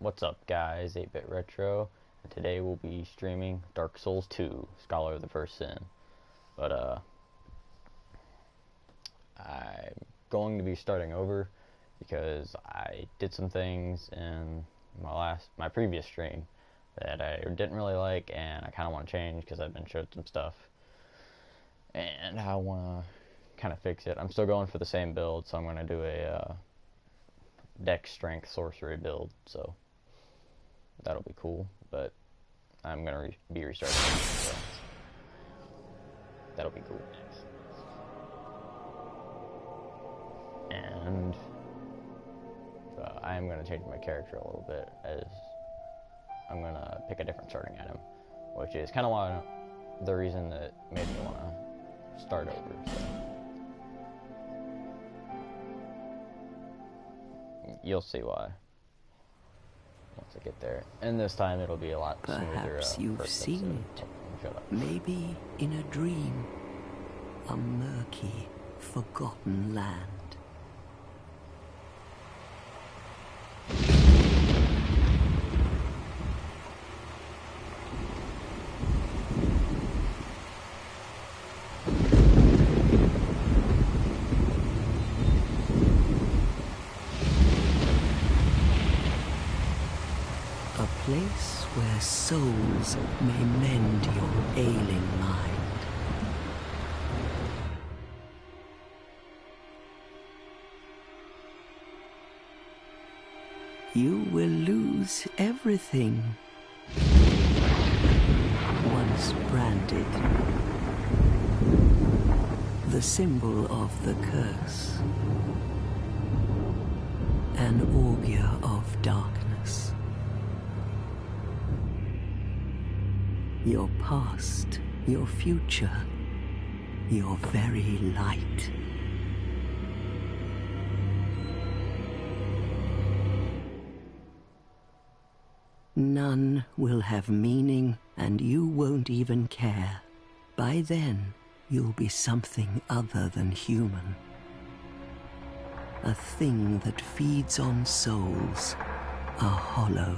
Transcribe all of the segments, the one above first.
What's up, guys? 8-Bit Retro, and today we'll be streaming Dark Souls 2, Scholar of the First Sin. But, I'm going to be starting over because I did some things in my previous stream that I didn't really like, and I kind of want to change because I've been showed some stuff, and I want to kind of fix it. I'm still going for the same build, so I'm going to do a dex strength sorcery build, so that'll be cool, but I'm gonna be restarting, so that'll be cool. And I am gonna change my character a little bit, as I'm gonna pick a different starting item, which is kind of the reason that made me want to start over. So you'll see why once I get there, and this time it'll be a lot smoother. Perhaps you've seen it. Shut up. Maybe in a dream. A murky, forgotten land. A place where souls may mend your ailing mind. You will lose everything. Once branded. The symbol of the curse. An augur of darkness. Your past, your future, your very light. None will have meaning, and you won't even care. By then, you'll be something other than human. A thing that feeds on souls, a hollow.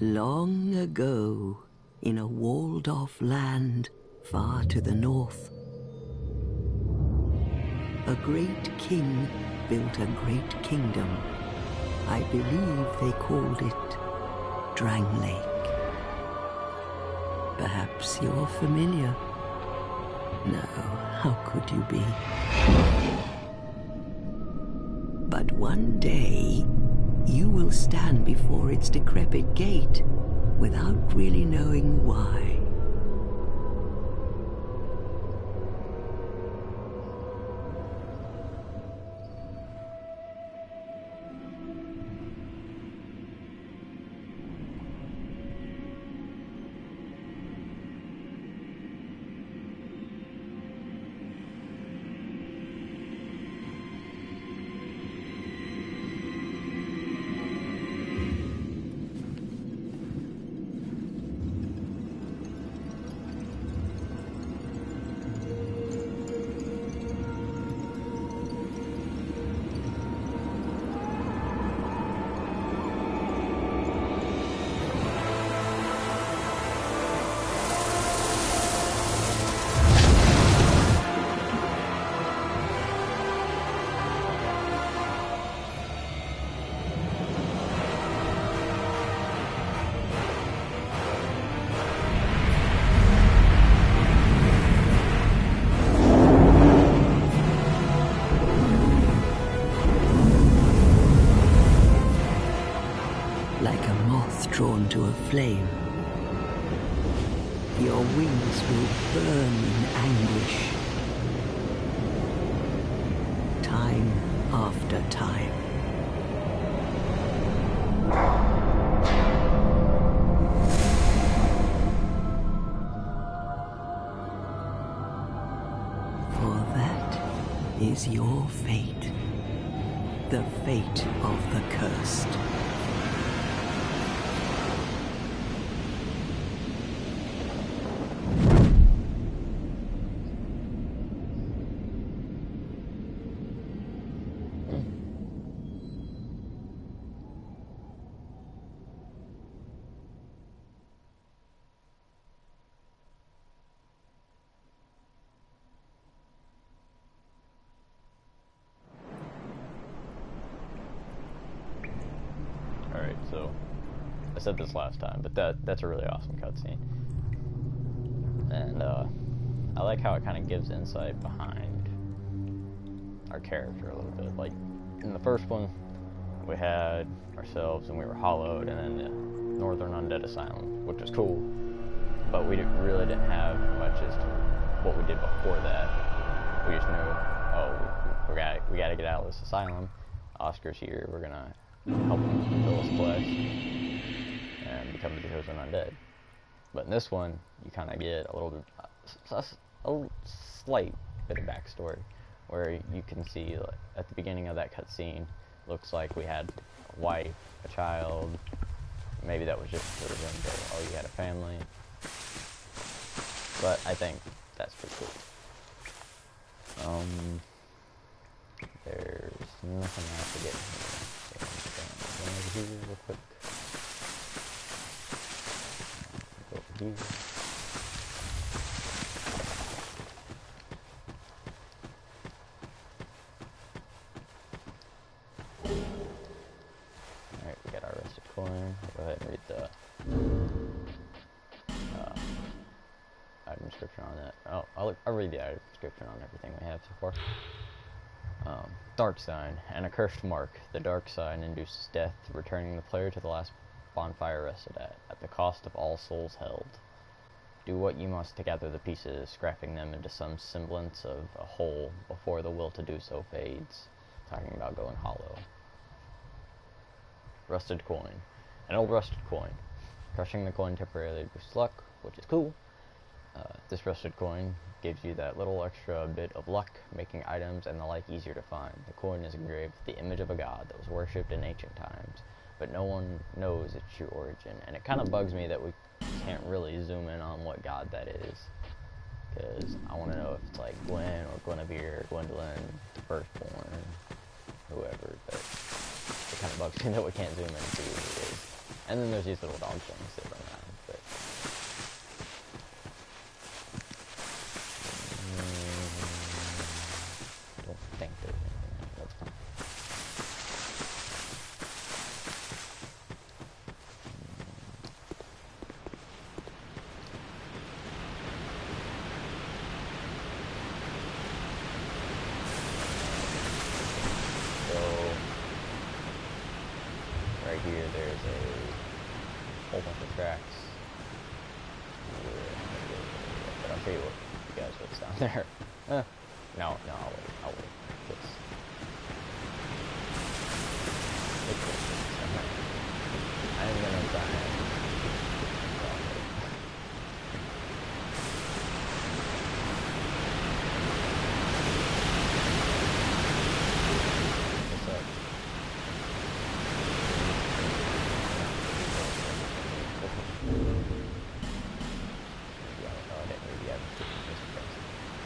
Long ago, in a walled-off land far to the north, a great king built a great kingdom. I believe they called it Drangleic. Perhaps you're familiar. No, how could you be? But one day, you will stand before its decrepit gate without really knowing why. Like a moth drawn to a flame. Your wings will burn in anguish. Time after time. For that is your fate. The fate of the cursed. said this last time, but that's a really awesome cutscene. And I like how it kind of gives insight behind our character a little bit. Like in the first one, we had ourselves and we were hollowed, and then the Northern Undead Asylum, which was cool, but we really didn't have much as to what we did before that. We just knew, oh, we gotta get out of this asylum. Oscar's here. We're gonna help him fulfill his quest and become the chosen undead. But in this one, you kind of get a little bit, a slight bit of backstory, where you can see, like, at the beginning of that cutscene, looks like we had a wife, a child. Maybe that was just sort of into, oh, you had a family. But I think that's pretty cool. There's nothing else to get here. So I'm going over here real quick. Go over here. Alright, we got our rusted coin. I'll go ahead and read the item description on that. Oh, I'll read the item description on everything we have so far. Dark Sign. An accursed mark. The dark sign induces death, returning the player to the last bonfire rested at the cost of all souls held. Do what you must to gather the pieces, scrapping them into some semblance of a whole before the will to do so fades. Talking about going hollow. Rusted coin. An old rusted coin. Crushing the coin temporarily boosts luck, which is cool. This rusted coin gives you that little extra bit of luck, making items and the like easier to find. The coin is engraved with the image of a god that was worshipped in ancient times, but no one knows its true origin, and it kind of bugs me that we can't really zoom in on what god that is, because I want to know if it's like Gwen or Guinevere or Gwendolyn, the firstborn, whoever, but it kind of bugs me that we can't zoom in and see who it is. And then there's these little dog things that run around, but don't think there's anything. That's fine. So right here, there's a whole bunch of tracks. But I'll show you guys what's down there. No, I'll wait. I'm gonna try and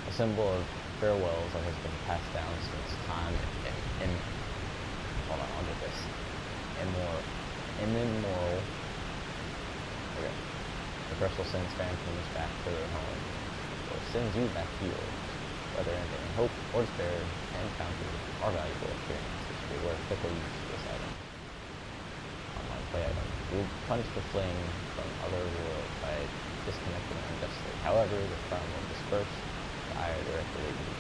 a symbol of farewells that has been passed down since time in hold on, I'll get this. Immemorial. Okay. The crystal sends phantoms back to their home, or sends you back to yours. Whether ending in hope or despair, encounters are valuable experiences. Beware fickle use of this item. Online play item. You will punish the fleeing from other worlds by disconnecting unjustly. However, the crown will disperse the ire directly at you.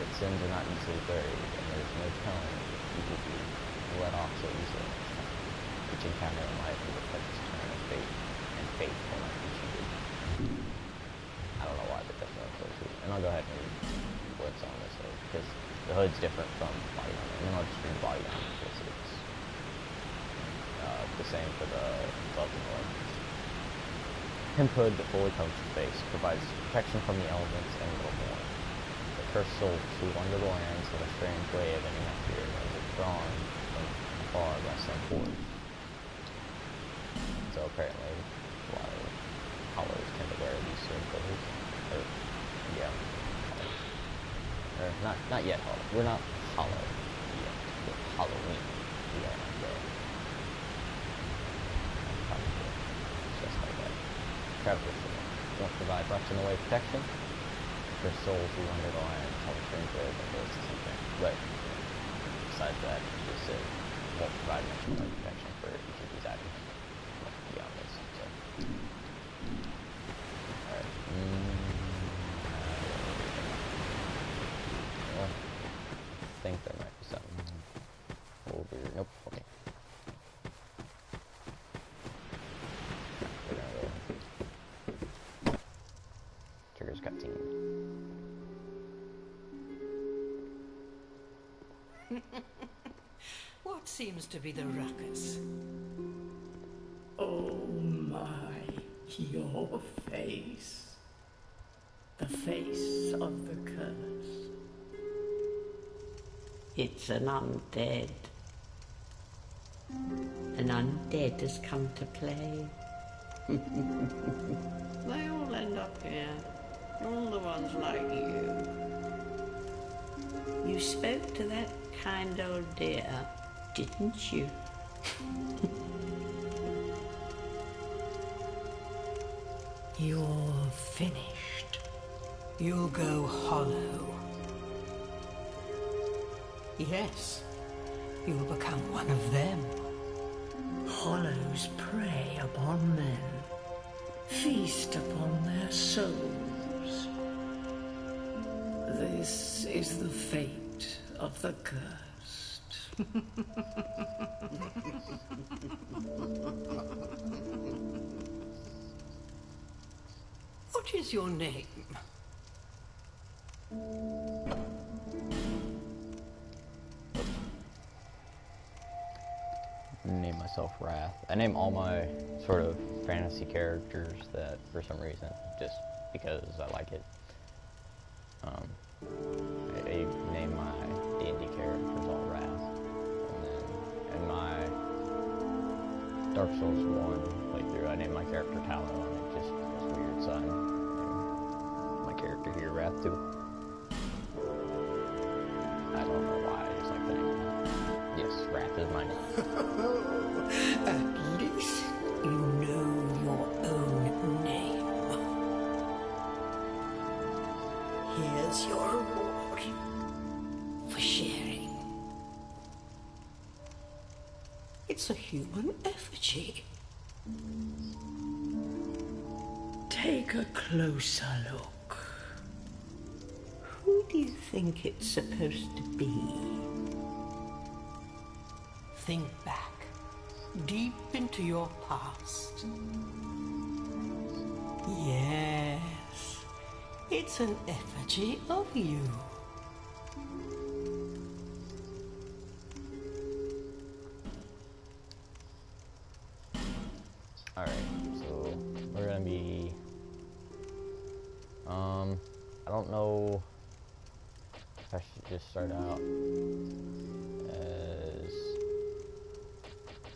Its sins are not easily buried, and there is no telling if you will be let off so easily next time. Each encounter in life is a precious turn of fate, and fate will not be cheated. I don't know why, but that's really close to it. And I'll go ahead and read what's on this hood, because the hood's different from body armor. And then I'll just read body armor, because it's the same for the gloves and the leggings. Hemp hood that fully covers the face, provides protection from the elements and a little more. The cursed souls who wander the lands have a strange way of ending up here, as if drawn from afar by some force. So apparently, a lot of hollows tend to wear these sort of clothes. Or, yeah, hollows. Or, not yet hollow. We're not hollow yet. We're Halloween. We are not dead. Just like that. Travelers won't provide much in the way of protection. For souls who wander the land tell a strange way of the voice or something. But besides that, it just said won't provide much in the way of protection for each of these items. think there might be something over. Nope. Okay. We're gonna go. Triggers cutscene. What seems to be the ruckus? Oh my, your face. The face of the curse. It's an undead. An undead has come to play. They all end up here. All the ones like you. You spoke to that kind old dear, didn't you? You're finished. You'll go hollow. Yes, you'll become one of them. Hollows prey upon men, feast upon their souls. This is the fate of the cursed. What is your name? Name myself Wrath. I name all my sort of fantasy characters that for some reason, just because I like it. I name my D&D characters all Wrath, and then in my Dark Souls 1 playthrough, I named my character Talon, and it just was weird, so I named my character here Wrath too. I don't know why, I just like the name. Yes, Wrath is my name. At least you know your own name. Here's your reward for sharing. It's a human effigy. Take a closer look. Who do you think it's supposed to be? Think back, deep into your past. Yes, it's an effigy of you. Alright, so we're gonna be I don't know if I should just start out as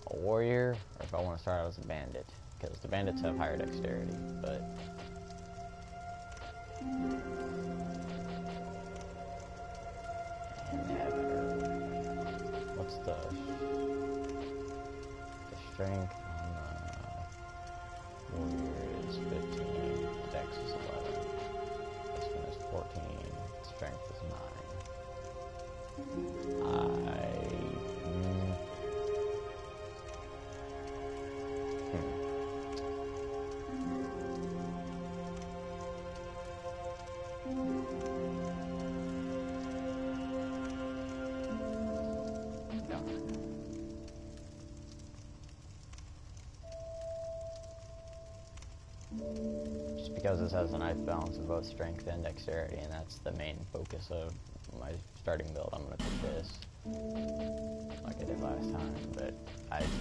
a warrior or if I want to start out as a bandit, because the bandits have higher dexterity, but and they have better. What's the strength on warrior is 15, dex is 11, this one is 14, strength is 9. Just because this has a nice balance of both strength and dexterity, and that's the main focus of my starting build, I'm going to pick this like I did last time, but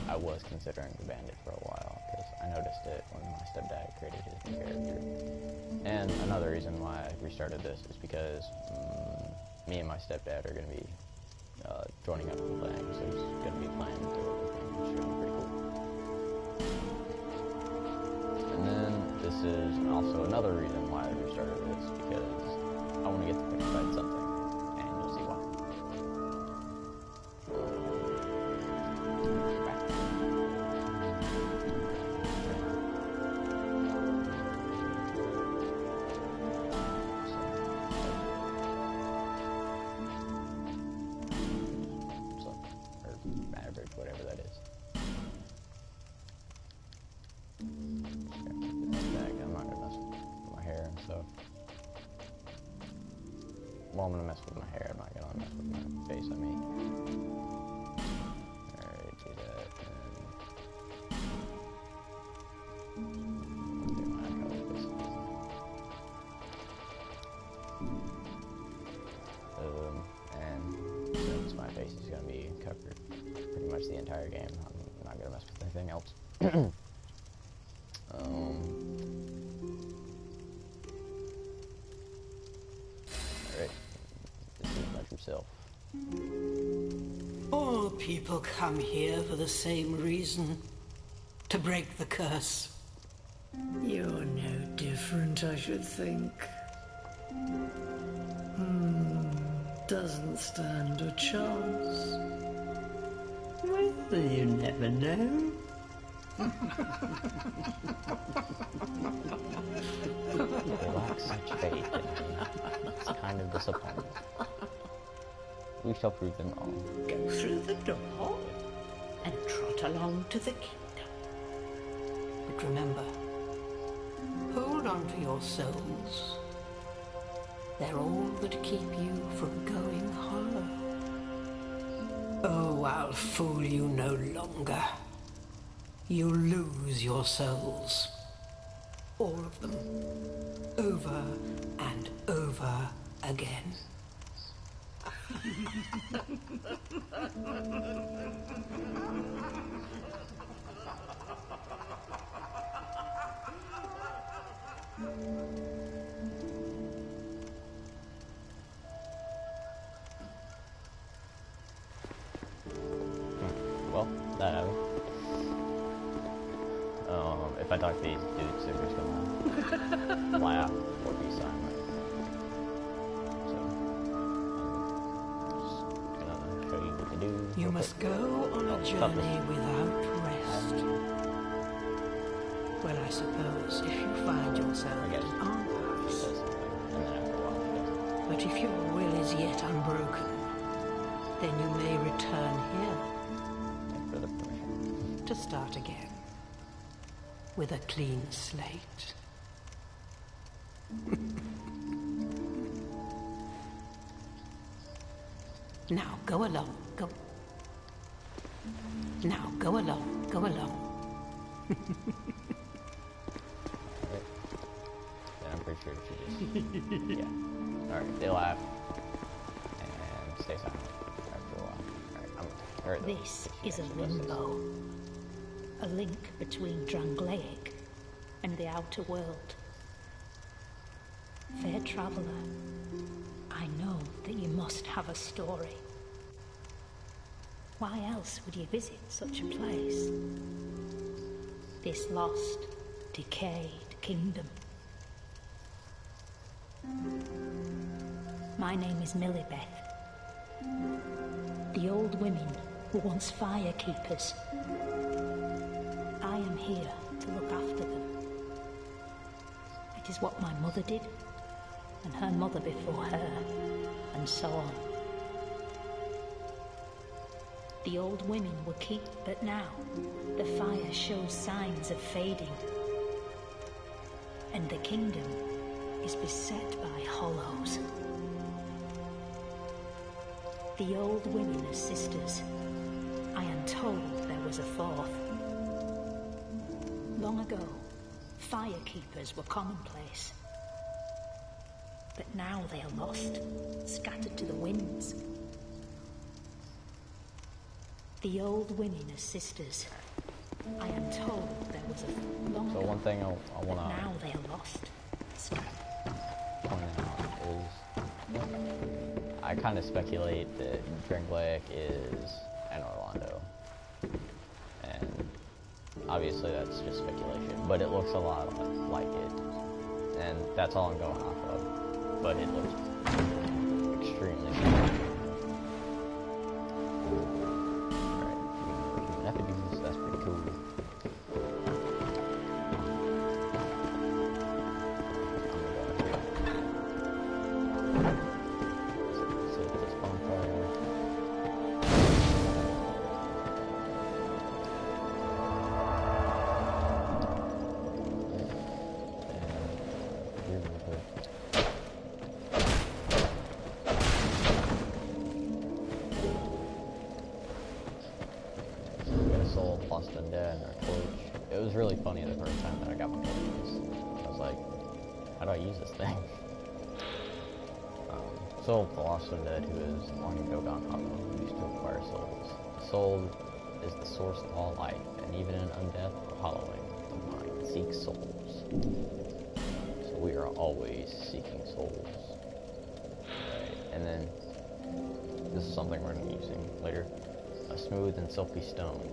I was considering the bandit for a while because I noticed it when my stepdad created his new character. And another reason why I restarted this is because me and my stepdad are going to be joining up and playing, so he's going to be playing through it with me, which should be pretty cool. And then this is also another reason why I restarted this, because I want to get to fight something, and you'll see why. Or average, whatever that is. I'm not gonna mess with my hair and stuff. well, I'm gonna mess with my hair. I'm not gonna mess with my face. I mean. Alright, do that. And do my color faces. And since my face is gonna be covered pretty much the entire game, I'm not gonna mess with anything else. Alright, this is my true self. All people come here for the same reason. To break the curse. You're no different, I should think. Doesn't stand a chance. Well, you never know. They lack such faith in me. It's kind of disappointing. We shall prove them wrong. Go through the door and trot along to the kingdom. But remember, hold on to your souls. They're all that keep you from going hollow. Oh, I'll fool you no longer. You'll lose your souls. All of them. Over and over again. Well, that happened. If I talk to these dudes, they're just gonna laugh or be silent. So, I'm just gonna show you what to do. You real must quick. go on a journey without rest. Well, I suppose if you find yourself I guess in it arms. says something, and then after a while it doesn't. But if your will is yet unbroken, then you may return here Thanks for the permission. to start again with a clean slate. Now go along, go. Now go along, go along. Alright. Yeah, I'm pretty sure she just... yeah. Alright, they laugh. And stay silent after a while. Alright, This is a limbo. A link between Drangleic and the outer world. Fair traveller, I know that you must have a story. Why else would you visit such a place? This lost, decayed kingdom. My name is Millibeth. The old women were once fire keepers. I am here to look after them. It is what my mother did, and her mother before her, and so on. The old women were keep, but now the fire shows signs of fading, and the kingdom is beset by hollows. The old women are sisters. I am told there was a fourth. Long ago, firekeepers were commonplace. But now they are lost, scattered to the winds. The old women are sisters. I am told there was a long So ago, one thing I but want to now they are lost. point out is I kind of speculate that Drangleic is an Orlando. And obviously that's just speculation, but it looks a lot like it. And that's all I'm going off of. But it looks extremely similar. Alright, Nephides, that's pretty cool. Set this bonfire. Here we go. was really funny the first time that I got my focus. I was like, how do I use this thing? Soul of the Lost Undead, who is long ago gone hollow, used to acquire souls. The soul is the source of all life, and even in undeath or hollowing, the mind seeks souls. So we are always seeking souls. Right. And then, this is something we're going to be using later. A smooth and silky stone,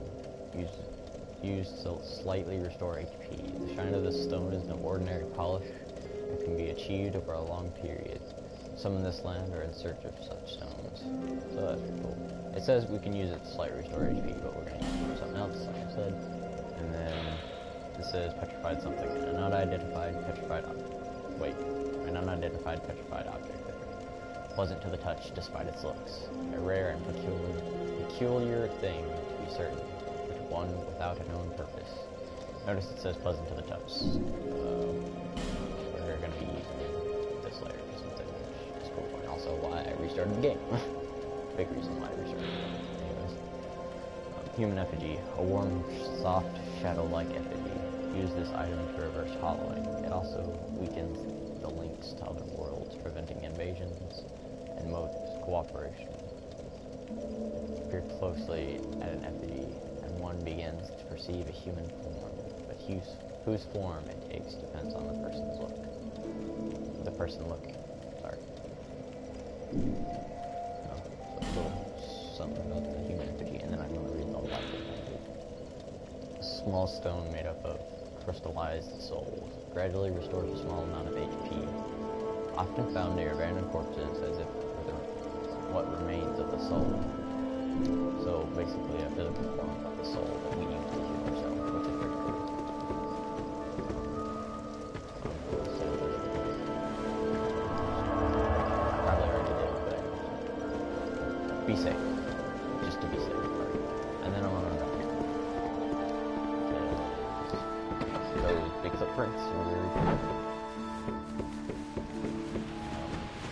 used to slightly restore HP. The shine of this stone is no ordinary polish, and can be achieved over a long period. Some in this land are in search of such stones, so that's pretty cool. It says we can use it to slightly restore HP, but we're going to use it for something else, like I said. And then it says petrified something, an unidentified petrified object. Wait, an unidentified petrified object that pleasant to the touch despite its looks. A rare and peculiar thing to be certain, but one without a known purpose. Notice it says pleasant to the touch. We're going to be using this layer for something, which is cool, and also why I restarted the game. Big reason why I restarted the game. Anyways. Human effigy. A warm, soft, shadow-like effigy. Use this item to reverse hollowing. It also weakens the links to other worlds, preventing invasions and motives cooperation. Peer closely at an effigy, and one begins to perceive a human form, but whose form it takes depends on the person's look. The person looking. Sorry. So a little something about the human effigy, and then I'm going to read the life of it. A small stone made up of crystallized souls gradually restores a small amount of HP. Often found near abandoned corpses, as if what remains of the soul. So basically, a physical form of the soul that we use to heal ourselves, which is pretty cool. Probably already did, but be safe, just to be safe. And then I'm gonna run back. Those big footprints are really cool.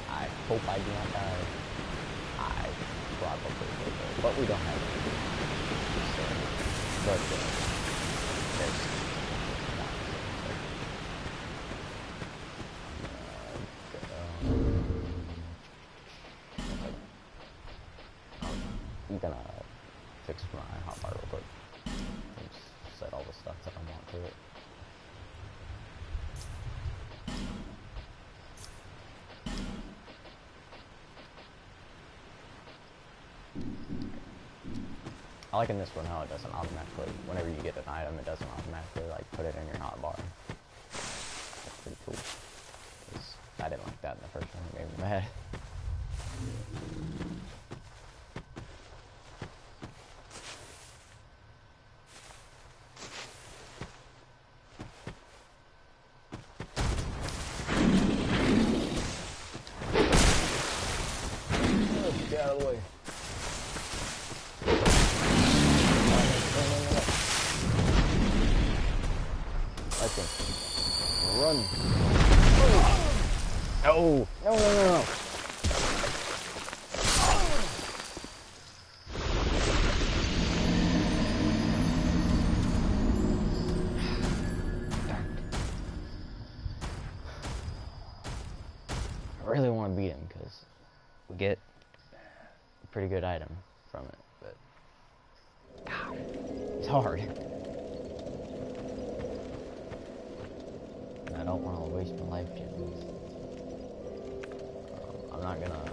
I hope I do not die. Probably will, but we don't have it. So, but there's I'm gonna fix my hotbar real quick. Just set all the stuff that I want to it. I like in this one how it doesn't automatically, whenever you get an item, it doesn't automatically like put it in your hotbar. That's pretty cool. I didn't like that in the first one, it made me mad. Oh, get out of the way. Run. Oh. No. I really want to beat him because we get a pretty good item from it, but God, it's hard. I don't want to waste my life gems. I'm not gonna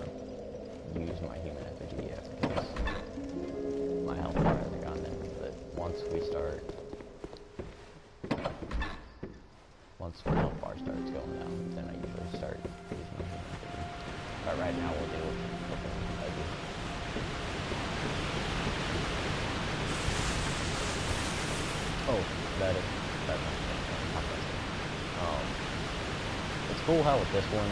use my human effigy yet because my health bar hasn't gone in, but once my health bar starts going down, then I usually start using my human effigy. But right now we'll deal with something heavy. Oh, that is it's cool how with this one,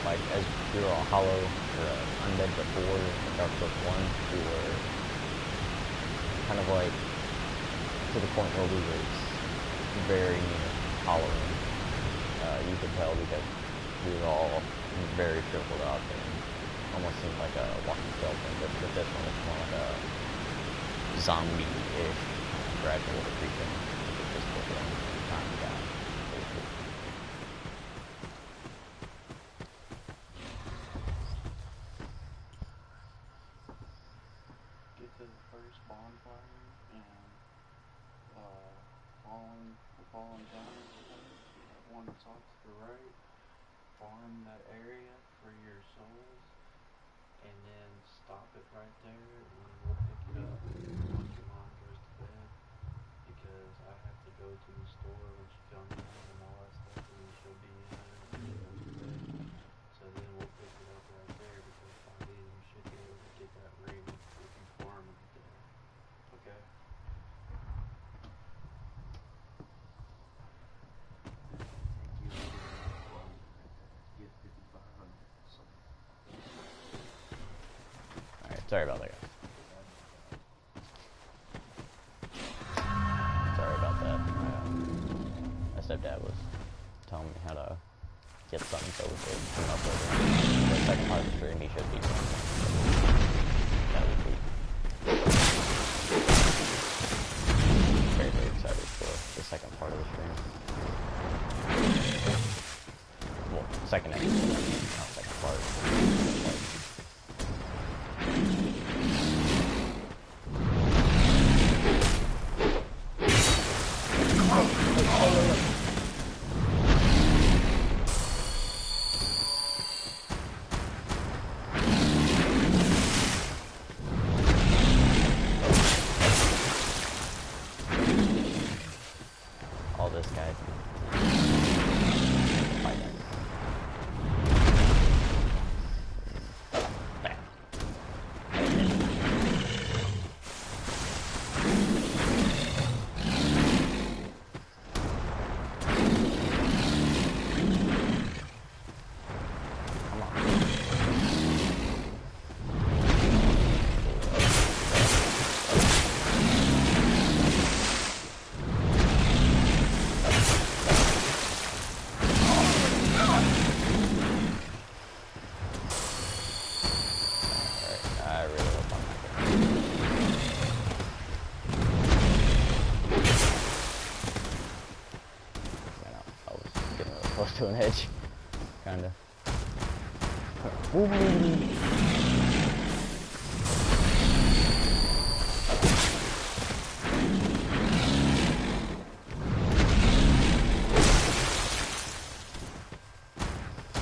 like as we were all hollow or undead before in Dark Souls 1, we were kind of like to the point where we were very near hollowing. You could tell because we were all very shriveled up and almost seemed like a walking skeleton, but with this one it's more like a zombie-ish gradual decreasing, which is just cool. time down. Get to the first bonfire and fallen giants thing. That one that's off to the right. Farm that area for your souls, and then stop it right there, and we'll pick it up once your mom goes to bed. Because I have to go to the store when she comes in and all that stuff, and then she'll be in when she goes to bed. So then we'll pick it up right there, because by then you should be able to get that ring if you farm it there. Okay? Alright, sorry about that, guys. Sorry about that. My stepdad was telling me how to get something so we could come up with the second part of the stream. He should be doing something. That would be very, very excited for the second part of the stream. Well, second episode, not second part. All this guy. Fight that. Bam. Come on. I really hope I'm not getting I was getting really close to an edge. Kinda.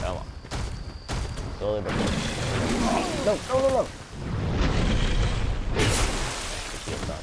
Come on. Slowly but surely. No, no, no, no! The shield's on it.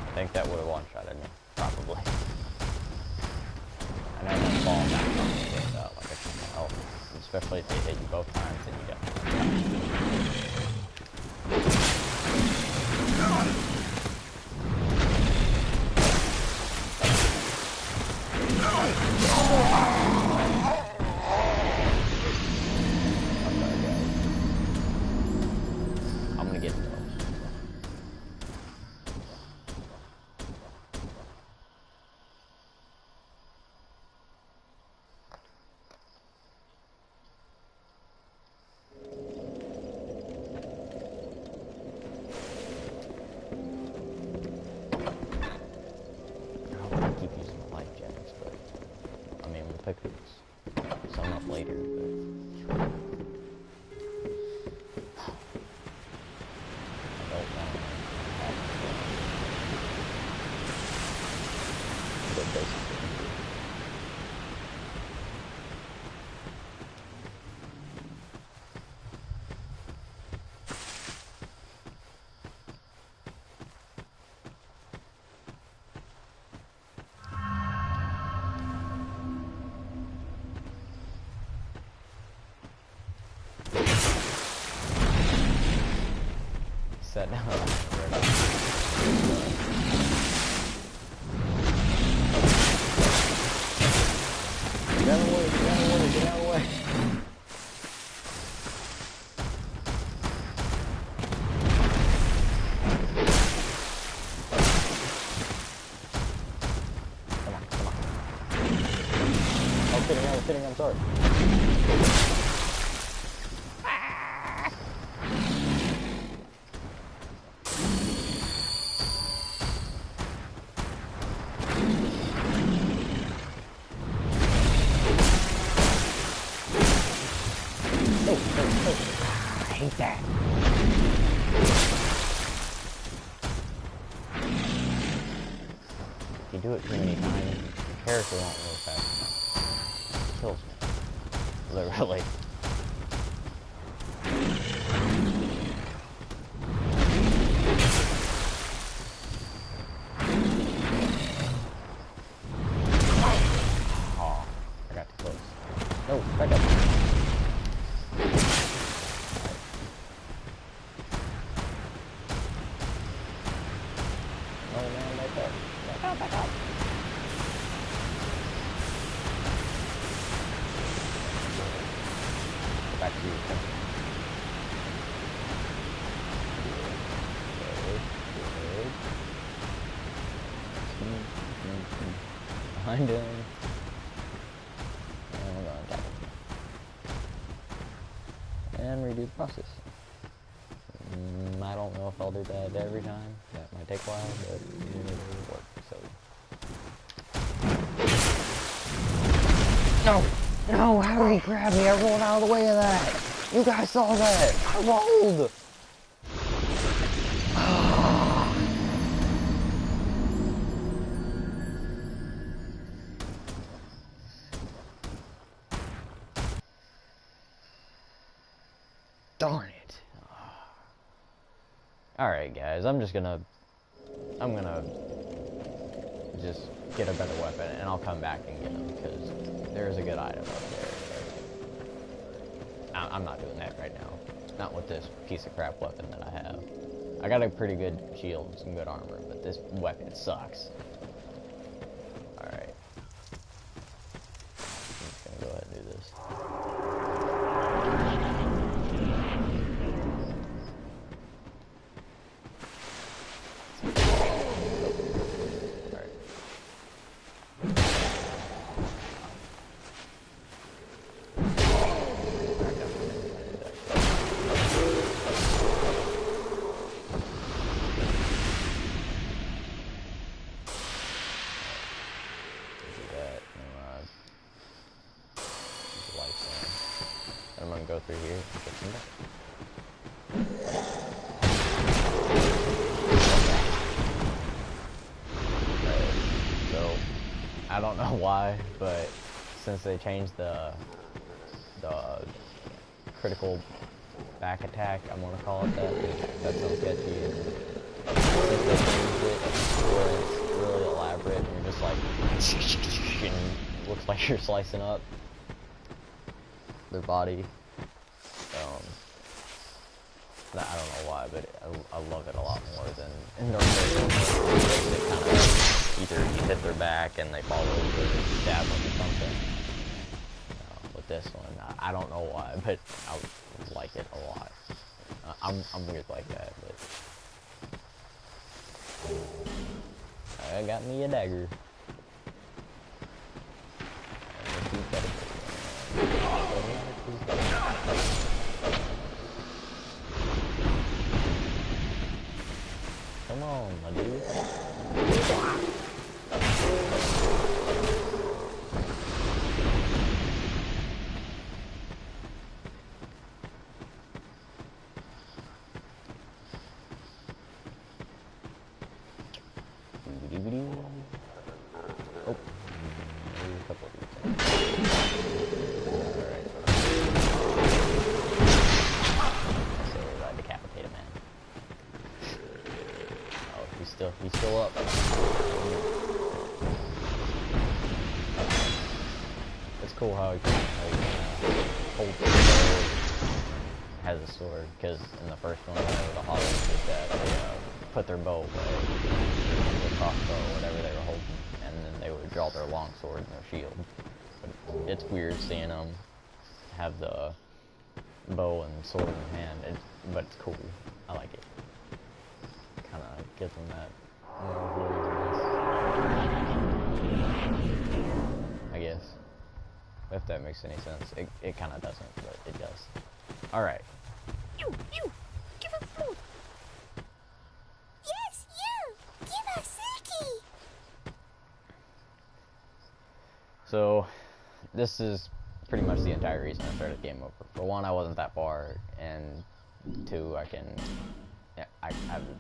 I think that would have one-shotted me, probably. I know that falling back from me is like a ton of health, especially if they hit you both times, then you get I'm gonna get those. Keep using the life gems, but I mean we'll pick some up later, but that down. Get out of the way, get out of the way, get out of the way. Come on, come on. I was kidding, I'm sorry. I hate that. If you do it too many times, your character won't move fast enough. It kills me. Literally. Oh, I got too close. No, back up. Back to you. Behind him. And we're gonna attack him. And redo the process. I don't know if I'll do that every time. That might take a while, but it'll work. So. No! No, how did he grab me? I rolled out of the way of that. You guys saw that. I rolled. Darn it. Alright guys, I'm gonna just get a better weapon and I'll come back and get him because there's a good item up there. I'm not doing that right now. Not with this piece of crap weapon that I have. I got a pretty good shield and some good armor, but this weapon sucks. Alright. I'm just gonna go ahead and do this. I'm gonna go through here and get some back. So, I don't know why, but since they changed the critical back attack, I'm gonna call it that. That sounds sketchy. Since they changed it, where it's really elaborate, and you're just like, and looks like you're slicing up their body. I don't know why, but I love it a lot more than in normal games. They kind of either you hit their back and they fall over and stab them or something. With this one, I don't know why, but I like it a lot. I'm weird like that, but I got me a dagger. Come on, my dude. Oh, maybe a couple of these. Alright. So I decapitate a man. Oh, he's still up. It's cool how he can hold the has a sword, because in the first one, whenever the Hollows did that, they put their bow away, their crossbow, or whatever they were holding, and then they would draw their longsword and their shield. But it's weird seeing them have the bow and sword in hand, but it's cool. I like it. Kind of gives them that warriorness, I guess. If that makes any sense. It kind of doesn't, but it does. Alright. You! Give us food! Yes, you! Give us Silky! So, this is pretty much the entire reason I started Game Over. For one, I wasn't that far, and two, I have the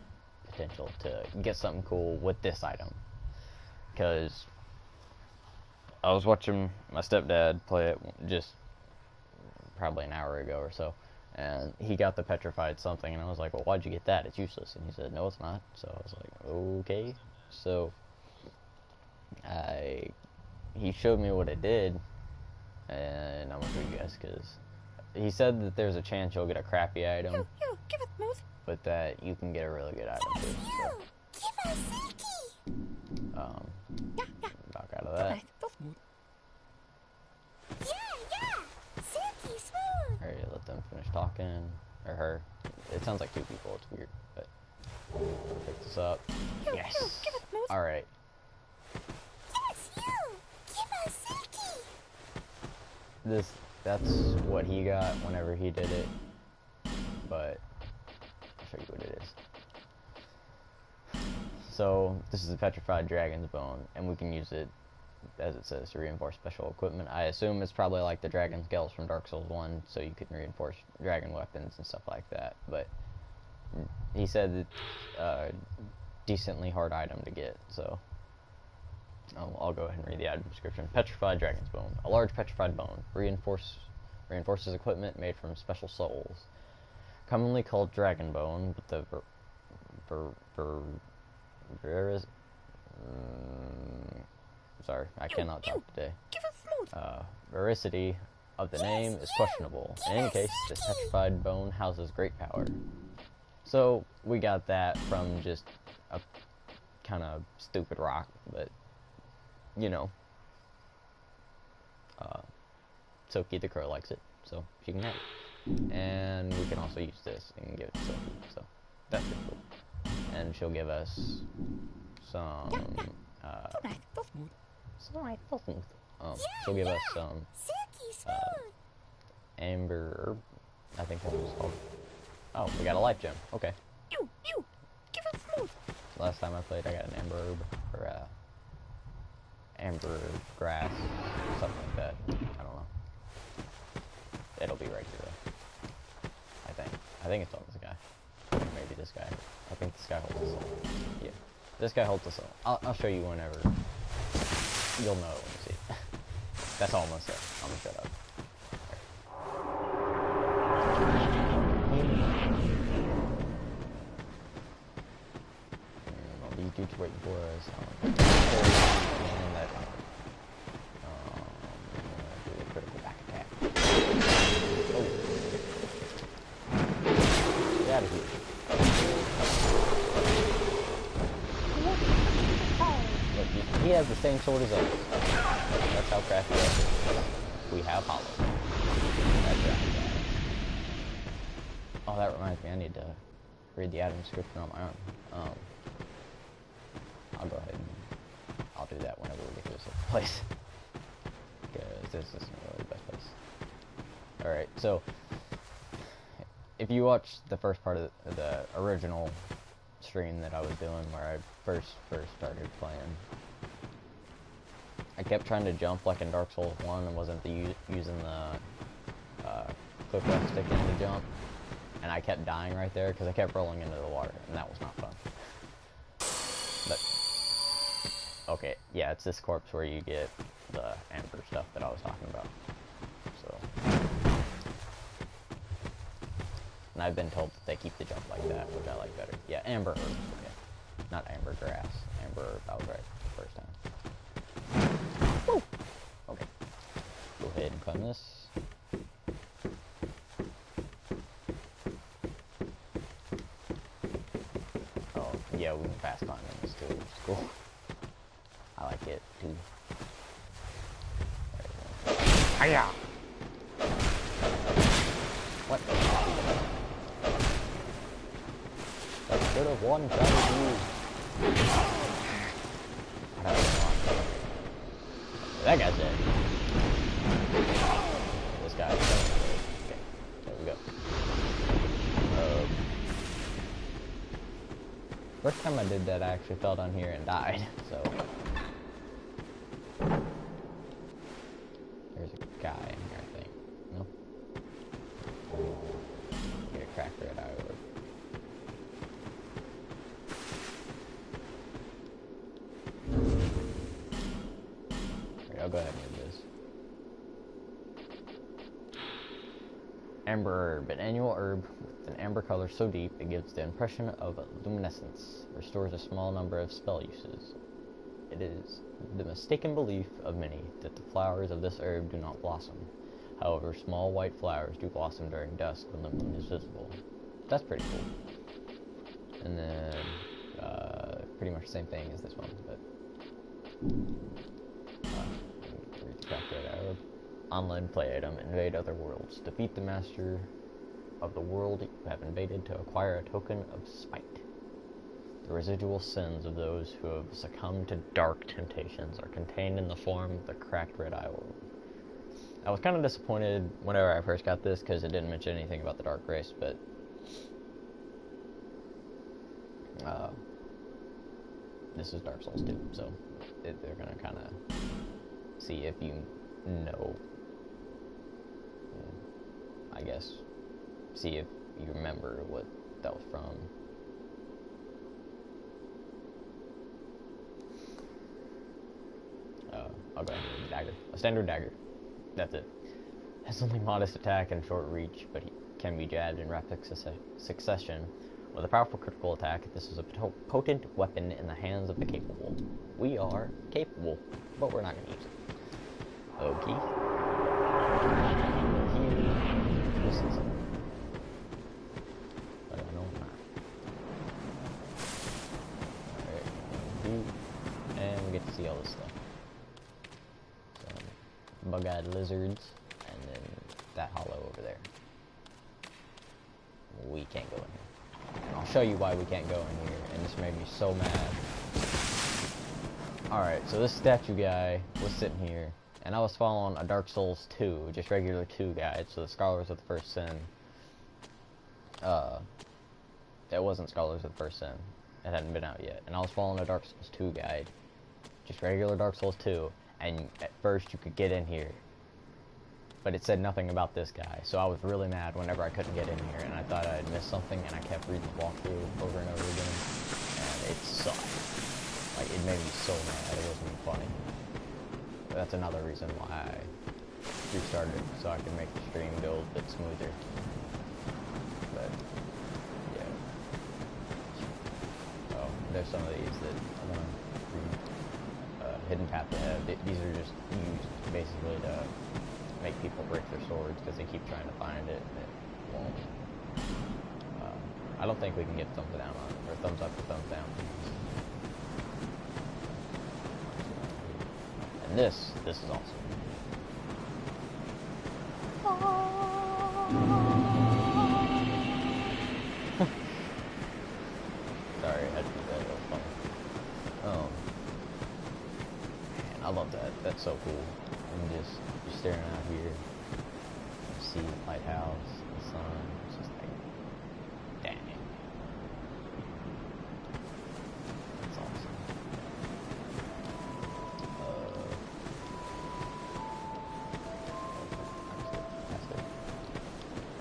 potential to get something cool with this item. Because I was watching my stepdad play it just probably an hour ago or so, and he got the petrified something, and I was like, well, why'd you get that? It's useless. And he said, no, it's not. So I was like, okay. So he showed me what it did, and I'm gonna show you guys, because he said that there's a chance you'll get a crappy item, You! Give it Moose! but that you can get a really good item too. You! Give us Silky! So, back out of that. Yeah! Silky smooth! Alright, let them finish talking. Or her. It sounds like two people, it's weird, but pick this up. Yes! Give it Moose! Alright. Yes, you! Give us Silky! That's what he got whenever he did it. But I'll show you what it is. So this is the petrified dragon's bone, and we can use it, as it says, to reinforce special equipment. I assume it's probably like the dragon scales from Dark Souls 1, so you can reinforce dragon weapons and stuff like that. But he said it's a decently hard item to get, so I'll go ahead and read the item description. Petrified dragon's bone. A large petrified bone. Reinforces equipment made from special souls. Commonly called dragon bone, but the sorry, I cannot talk today. Veracity of the name is questionable. In any case, this petrified bone houses great power. So we got that from just a kind of stupid rock, but you know, Silky the Crow likes it, so she can have it. And we can also use this and give it to Silky, so that's pretty cool. And she'll give us some, she'll give us some, amber herb, I think that's what it's called. Oh, we got a life gem, okay. You! Give us Smooth! Last time I played, I got an amber herb, or amber grass, something like that. I don't know. It'll be right here though. I think it's on this guy. Maybe this guy. I think this guy holds the soul. Yeah. This guy holds the soul. I'll show you whenever. You'll know when you see it. That's all I'm gonna say. I'm gonna shut up. All these dudes waiting for us. Do a critical back attack. Oh. Get out of here. Look, he has the same sword as us. That's how crafty that is. We have hollow. That's right. Oh, that reminds me, I need to read the item description on my own. I'll go ahead and I'll do that whenever we get to this place. Because this isn't really the best place. Alright, so if you watched the first part of the original stream that I was doing where I first started playing, I kept trying to jump like in Dark Souls 1 and wasn't using the quick left stick in to jump, and I kept dying right there because I kept rolling into the water, and that was not fun. But okay, yeah, it's this corpse where you get the amber stuff that I was talking about. So, and I've been told that they keep the jump like that, which I like better. Yeah, amber herb. Yeah. Not amber grass. Amber herb. I was right the first time. Woo! Okay. Go ahead and climb this. cool. I like it too. Hiya! What? That should have one shot you. I don't know. That guy's dead. This guy's dead. Okay, there we go. First time I did that, I actually fell down here and died, so. There's a guy in here, I think. No? Get a cracked red eye orb. Alright, I'll go ahead and move this. Amber herb, an annual herb with an amber color so deep it gives the impression of luminescence, restores a small number of spell uses. It is the mistaken belief of many that the flowers of this herb do not blossom. However, small white flowers do blossom during dusk when the moon is visible. That's pretty cool. And then, pretty much the same thing as this one, but read the craft red herb. Online play item, invade other worlds. Defeat the master of the world you have invaded to acquire a token of spite. The residual sins of those who have succumbed to dark temptations are contained in the form of the cracked red eye orb. I was kind of disappointed whenever I first got this because it didn't mention anything about the dark race, but this is Dark Souls 2, so they're gonna kind of see if you know, I guess, see if you remember what that was from. I'll go ahead and use a dagger. A standard dagger. That's it. Has only modest attack and short reach, but it can be jabbed in rapid succession. With a powerful critical attack, this is a potent weapon in the hands of the capable. We are capable, but we're not going to use it. Okay. Here. This is it. But I know not. Alright. And we get to see all this stuff. Bug-eyed lizards, and then that hollow over there. We can't go in here. And I'll show you why we can't go in here, and this made me so mad. Alright, so this statue guy was sitting here, and I was following a Dark Souls 2, just regular 2 guide, so the Scholars of the First Sin. That wasn't Scholars of the First Sin. It hadn't been out yet. And I was following a Dark Souls 2 guide, just regular Dark Souls 2. And at first you could get in here, but it said nothing about this guy, so I was really mad whenever I couldn't get in here, and I thought I had missed something, and I kept reading the walkthrough over and over again, and it sucked. Like, it made me so mad, it wasn't even funny. But that's another reason why I restarted, so I could make the stream go a bit smoother. But, yeah. Oh, there's some of these that I want to read. Hidden path ahead. These are just used basically to make people break their swords because they keep trying to find it and it won't. I don't think we can get thumbs down on it, or thumbs up or thumbs down. And this is awesome. Sorry, I had to do that. That was funny. I love that. That's so cool. I'm just staring out here, see the lighthouse, the sun. It's just like, dang. That's awesome. That's it.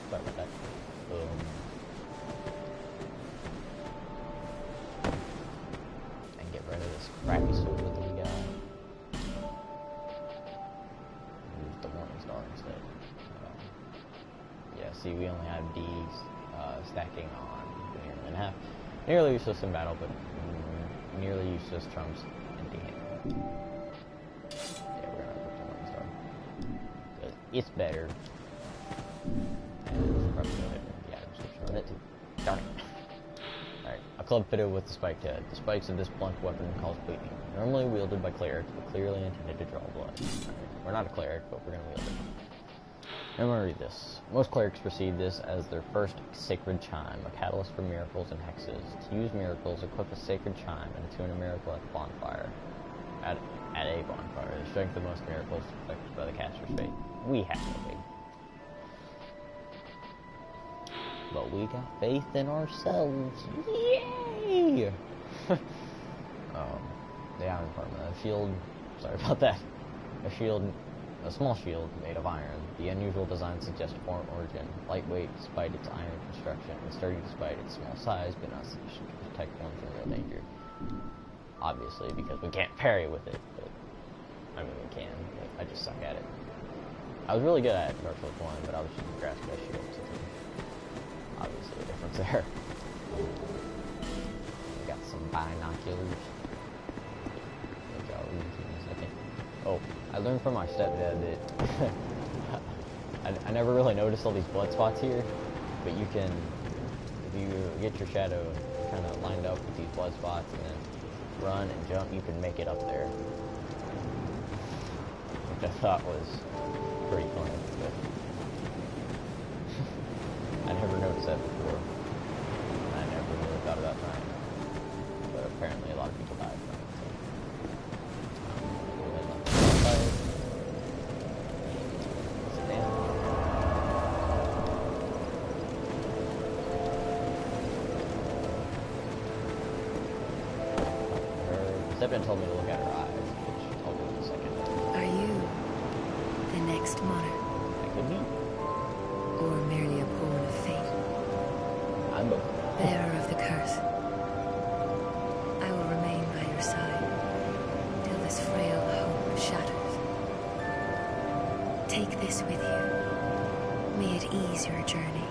Sorry about that. And get rid of this crappy sword that we got. See, we only have D's stacking on nearly in half. Nearly useless in battle, but nearly useless trumps empty hand. Yeah, we're gonna put the Morningstar. Because it's better. And probably go ahead and, yeah, I'm switching on it too. Darn it. Alright, a club fitted with the spiked head. The spikes of this blunt weapon cause bleeding. Normally wielded by clerics, but clearly intended to draw blood. We're not a cleric, but we're going to wield it. I'm going to read this. Most clerics perceive this as their first sacred chime, a catalyst for miracles and hexes. To use miracles, equip a sacred chime and attune a miracle at the bonfire. At a bonfire. The strength of most miracles is affected by the caster's fate. We have no faith. But we got faith in ourselves. Yay! The iron department. A shield. Sorry about that. A small shield made of iron. The unusual design suggests foreign origin. Lightweight despite its iron construction, and sturdy despite its small size, but not sufficient to protect one from real danger. Obviously, because we can't parry with it. But, I mean, we can. But I just suck at it. I was really good at it in Dark Souls 1, but I was just grasping my shield. So obviously, a difference there. We got some binoculars. Which I'll read to you in a second. Oh, I learned from my stepdad that I never really noticed all these blood spots here, but you can, if you get your shadow kind of lined up with these blood spots and then run and jump, you can make it up there. Which I thought was pretty funny, but I never noticed that before. I never really thought about trying, but apparently a lot of people die from it. Stephen told me to look at her eyes, which I'll do in a second. Are you the next monarch? That could be. Or merely a pawn of fate? I'm both. Bearer of the curse. I will remain by your side till this frail hope shatters. Take this with you. May it ease your journey.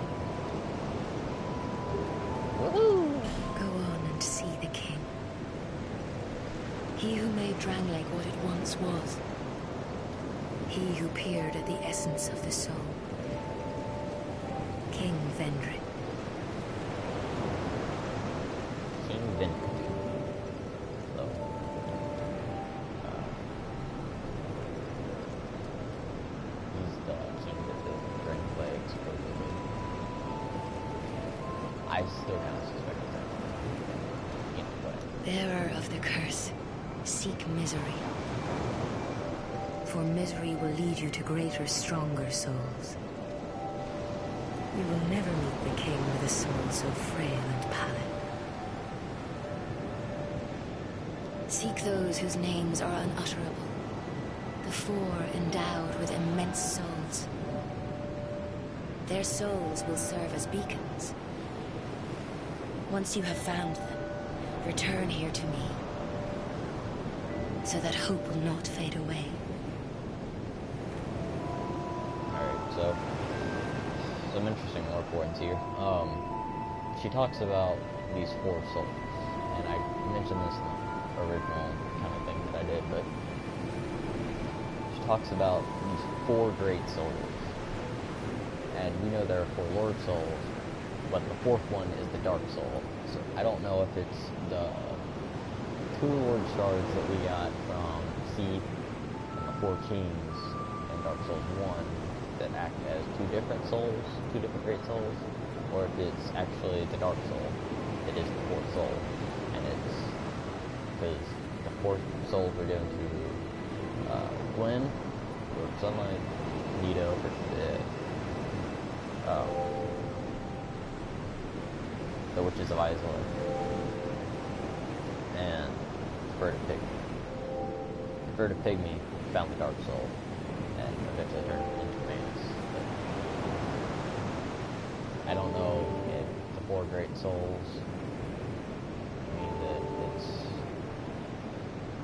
Woohoo! Go on and see the king. He who made Drangleic what it once was. He who peered at the essence of the soul. King Vendrick. King Vendrick. Hello. He's the king that the Drain Plague, supposedly. I still kind of suspect that. You know, but Bearer of the curse. Seek misery. For misery will lead you to greater, stronger souls. You will never meet the king with a soul so frail and pallid. Seek those whose names are unutterable. The four endowed with immense souls. Their souls will serve as beacons. Once you have found them, return here to me, so that hope will not fade away. alright, so some interesting lore points here. She talks about these four souls, and I mentioned this in the original kind of thing that I did, but she talks about these four great souls. And we know there are four Lord souls, but the fourth one is the Dark Soul. So I don't know if it's the two Lord shards that we got from Seath and the Four Kings in Dark Souls 1 that act as two different souls, two different great souls, or if it's actually the Dark Soul. It is the fourth soul, and it's because the fourth souls were given to Gwyn, or Sunlight, Nito, for the Witches of Isolde, and Bird of Pygmy. The Bird of Pygmy found the Dark Soul, and eventually turned into Manus. I don't know if the four great souls mean that it's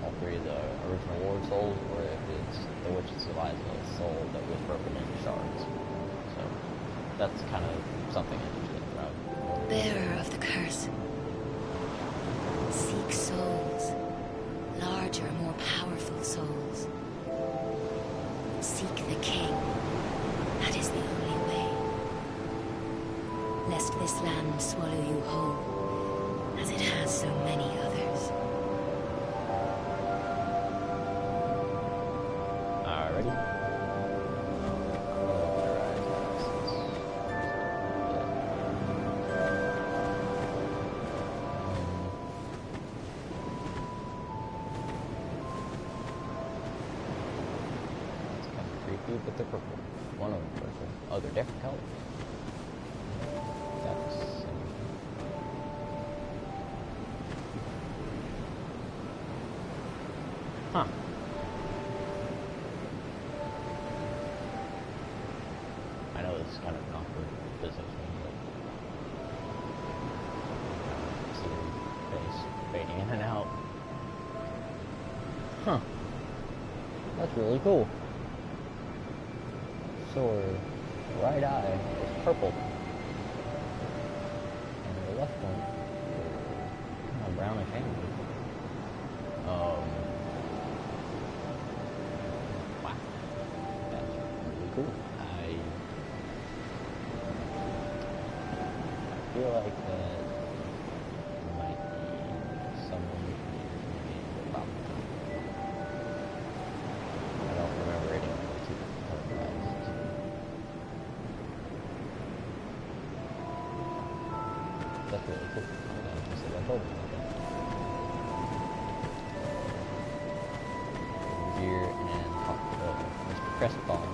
all three of the original Lord souls, or if it's the Witches of Isolde's soul that was broken into shards. So that's kind of something interesting about it. Bearer of the curse. Seek souls. Larger, more powerful souls. Seek the king. That is the only way. Lest this land swallow you whole, as it has so many others. Alrighty. But they're purple. One of them purple. Oh, they're different colors. That's huh. I know this is kind of an awkward position, but see your face fading in and out. Huh. That's really cool. So her right eye is purple, and the left one is kind of brownish amber. Wow, that's really cool. I feel like that might be someone who maybe about. I don't remember any of the two guys. That's really cool. I'm gonna see that over here and talk to Mr. Crestfallen.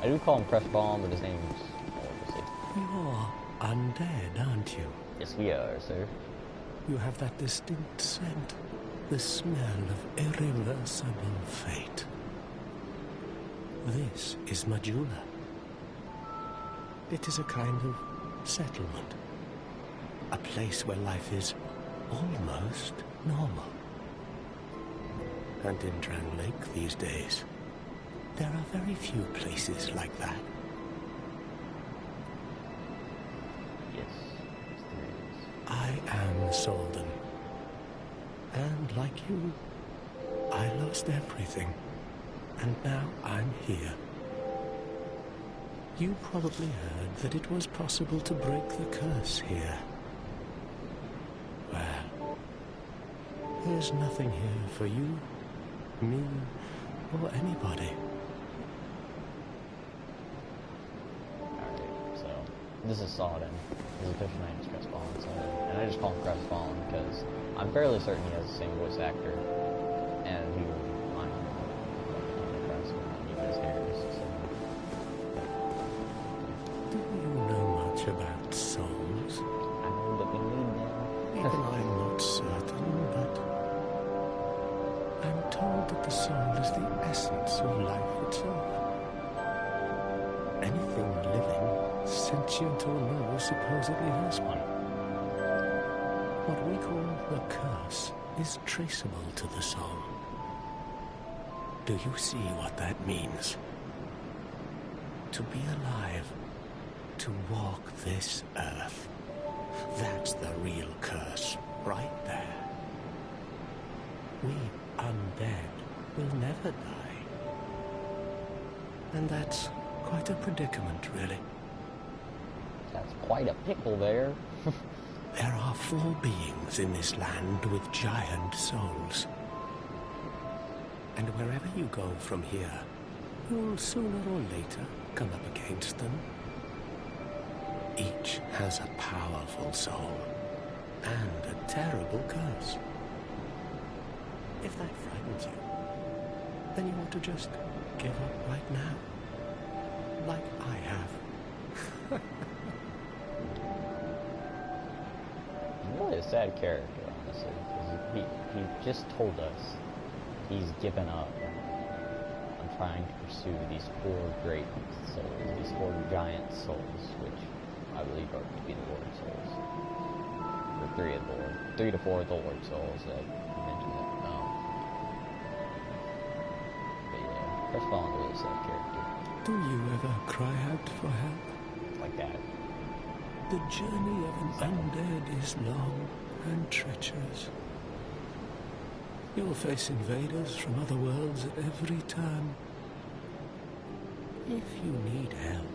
I do call him Crestfallen, but his name's obviously. You're undead, aren't you? Yes, we are, sir. You have that distinct scent, the smell of irreversible fate. This is Majula. It is a kind of settlement. A place where life is almost normal. And in Dran Lake these days, there are very few places like that. Yes, there is. I am Solden. And like you, I lost everything. And now I'm here. You probably heard that it was possible to break the curse here. Well, there's nothing here for you, me, or anybody. Alright, so this is Solden. His official name is Crestfallen, and I just call him Crestfallen because I'm fairly certain he has the same voice actor, and he I'm Crestfallen, even his hair is so. Do you know much about souls? I know that we need them. Even I'm not certain, but I'm told that the soul is the essence of life itself. Anything living, sentient or no, supposedly has one. What we call the curse is traceable to the soul. Do you see what that means? To be alive, to walk this earth. That's the real curse, right there. We undead will never die. And that's quite a predicament, really. That's quite a pickle there. There are 4 beings in this land with giant souls. And wherever you go from here, you'll sooner or later come up against them. Each has a powerful soul and a terrible curse. If that frightens you, then you ought to just give up right now. Like I have. He's really a sad character, honestly. He just told us he's given up on trying to pursue these 4 great souls, these 4 giant souls, which I believe are to be the Lord souls. Or 3 of the Lord, 3 to 4 of the Lord souls that you mentioned that. But yeah, Crestfallen's really a sad character. Do you ever cry out for help? Like that. The journey of an undead is long and treacherous. You'll face invaders from other worlds at every turn. If you need help,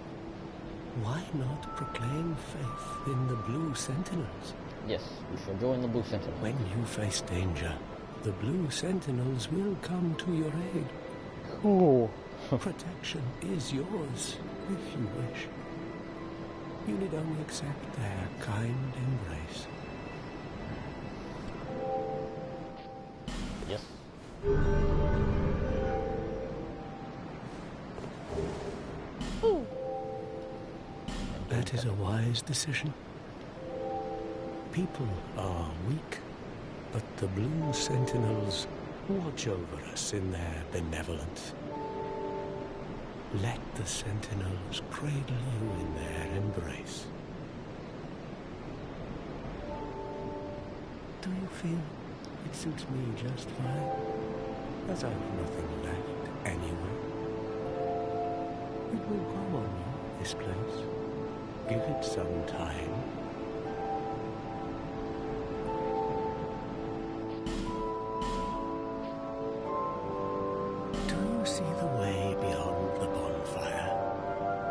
why not proclaim faith in the Blue Sentinels? Yes, we shall join the Blue Sentinels. When you face danger, the Blue Sentinels will come to your aid. Cool. Protection is yours, if you wish. You need only accept their kind embrace. Yes. That is a wise decision. People are weak, but the Blue Sentinels watch over us in their benevolence. Let the Sentinels cradle you in their embrace. Do you feel it suits me just fine? As I've nothing left anyway. It will grow on you, this place. Give it some time. Do you see the way beyond the bonfire?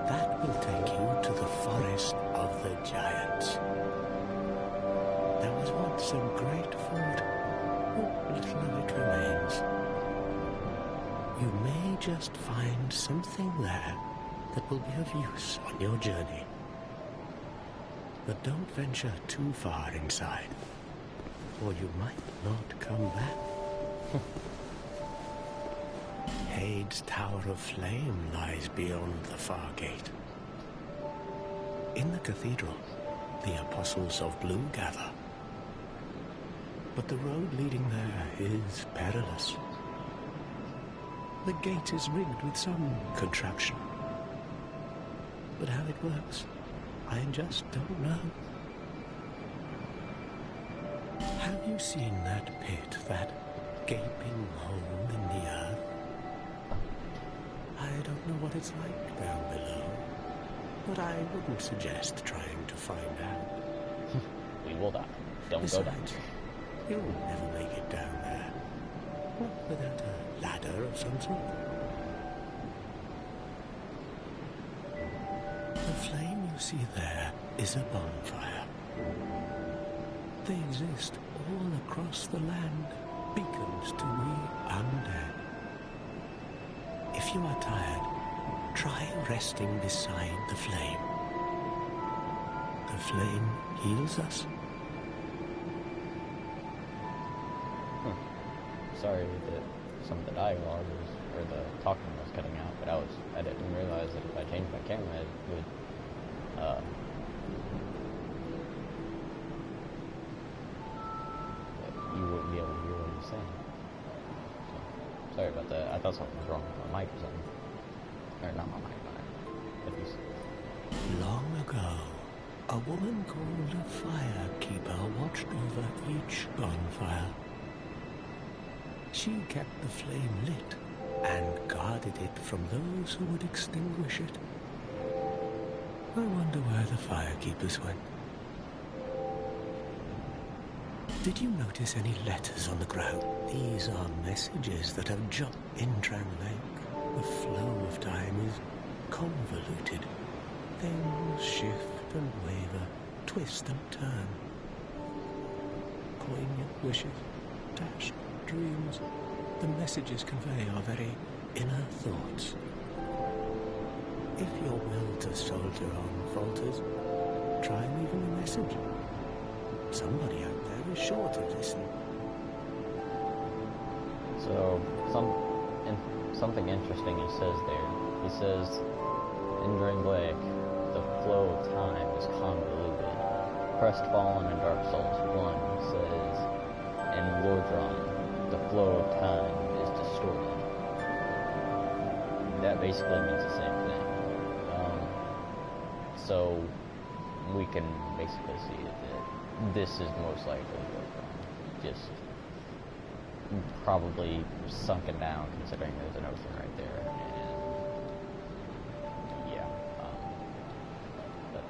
That will take you to the forest of the giants. There was once a great fort, but little of it remains. You may just find something there that will be of use on your journey. But don't venture too far inside, or you might not come back. Hade's Tower of Flame lies beyond the far gate. In the cathedral, the Apostles of Blue gather. But the road leading there is perilous. The gate is rigged with some contraption. But how it works, I just don't know. Have you seen that pit, that gaping hole in the earth? I don't know what it's like down below, but I wouldn't suggest trying to find out. We will die. Don't Besides, go down. You'll never make it down there. Not without a ladder of some sort. The flame you see there is a bonfire. They exist all across the land, beacons to we undead. If you are tired, try resting beside the flame. The flame heals us. Sorry that some of the dialogue was, or the talking was cutting out, but I didn't realize that if I changed my camera, it would, you wouldn't be able to hear what I'm saying. So, sorry about that. I thought something was wrong with my mic or something. Or not my mic, but at least. Long ago, a woman called a firekeeper watched over each bonfire. She kept the flame lit and guarded it from those who would extinguish it. I wonder where the firekeepers went. Did you notice any letters on the ground? These are messages that have jumped in Drang Lake. The flow of time is convoluted. Things shift and waver, twist and turn. Poignant wishes, dashed dreams. The messages convey our very inner thoughts. If your will to soldier on falters, try leaving a message. Somebody out there is sure to listen. So, something interesting he says there. He says, in Drang Lake, the flow of time is convoluted. Crestfallen in Dark Souls 1 says, in Lordran, the flow of time is distorted. That basically means the same thing. So we can basically see that this is most likely Lordran. Just probably sunken down, considering there's an ocean right there. And yeah, but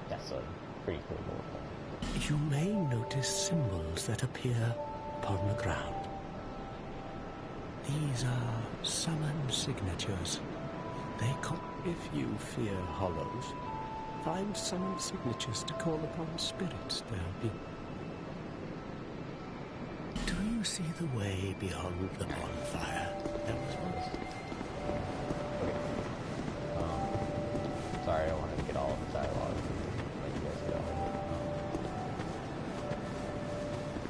that's a pretty cool Lordran. You may notice symbols that appear upon the ground. These are summon signatures. They come if you fear hollows. Find summon signatures to call upon spirits. They'll be see the way beyond the bonfire. That was once. Sorry, I wanted to get all of the dialogue. Let you guys go.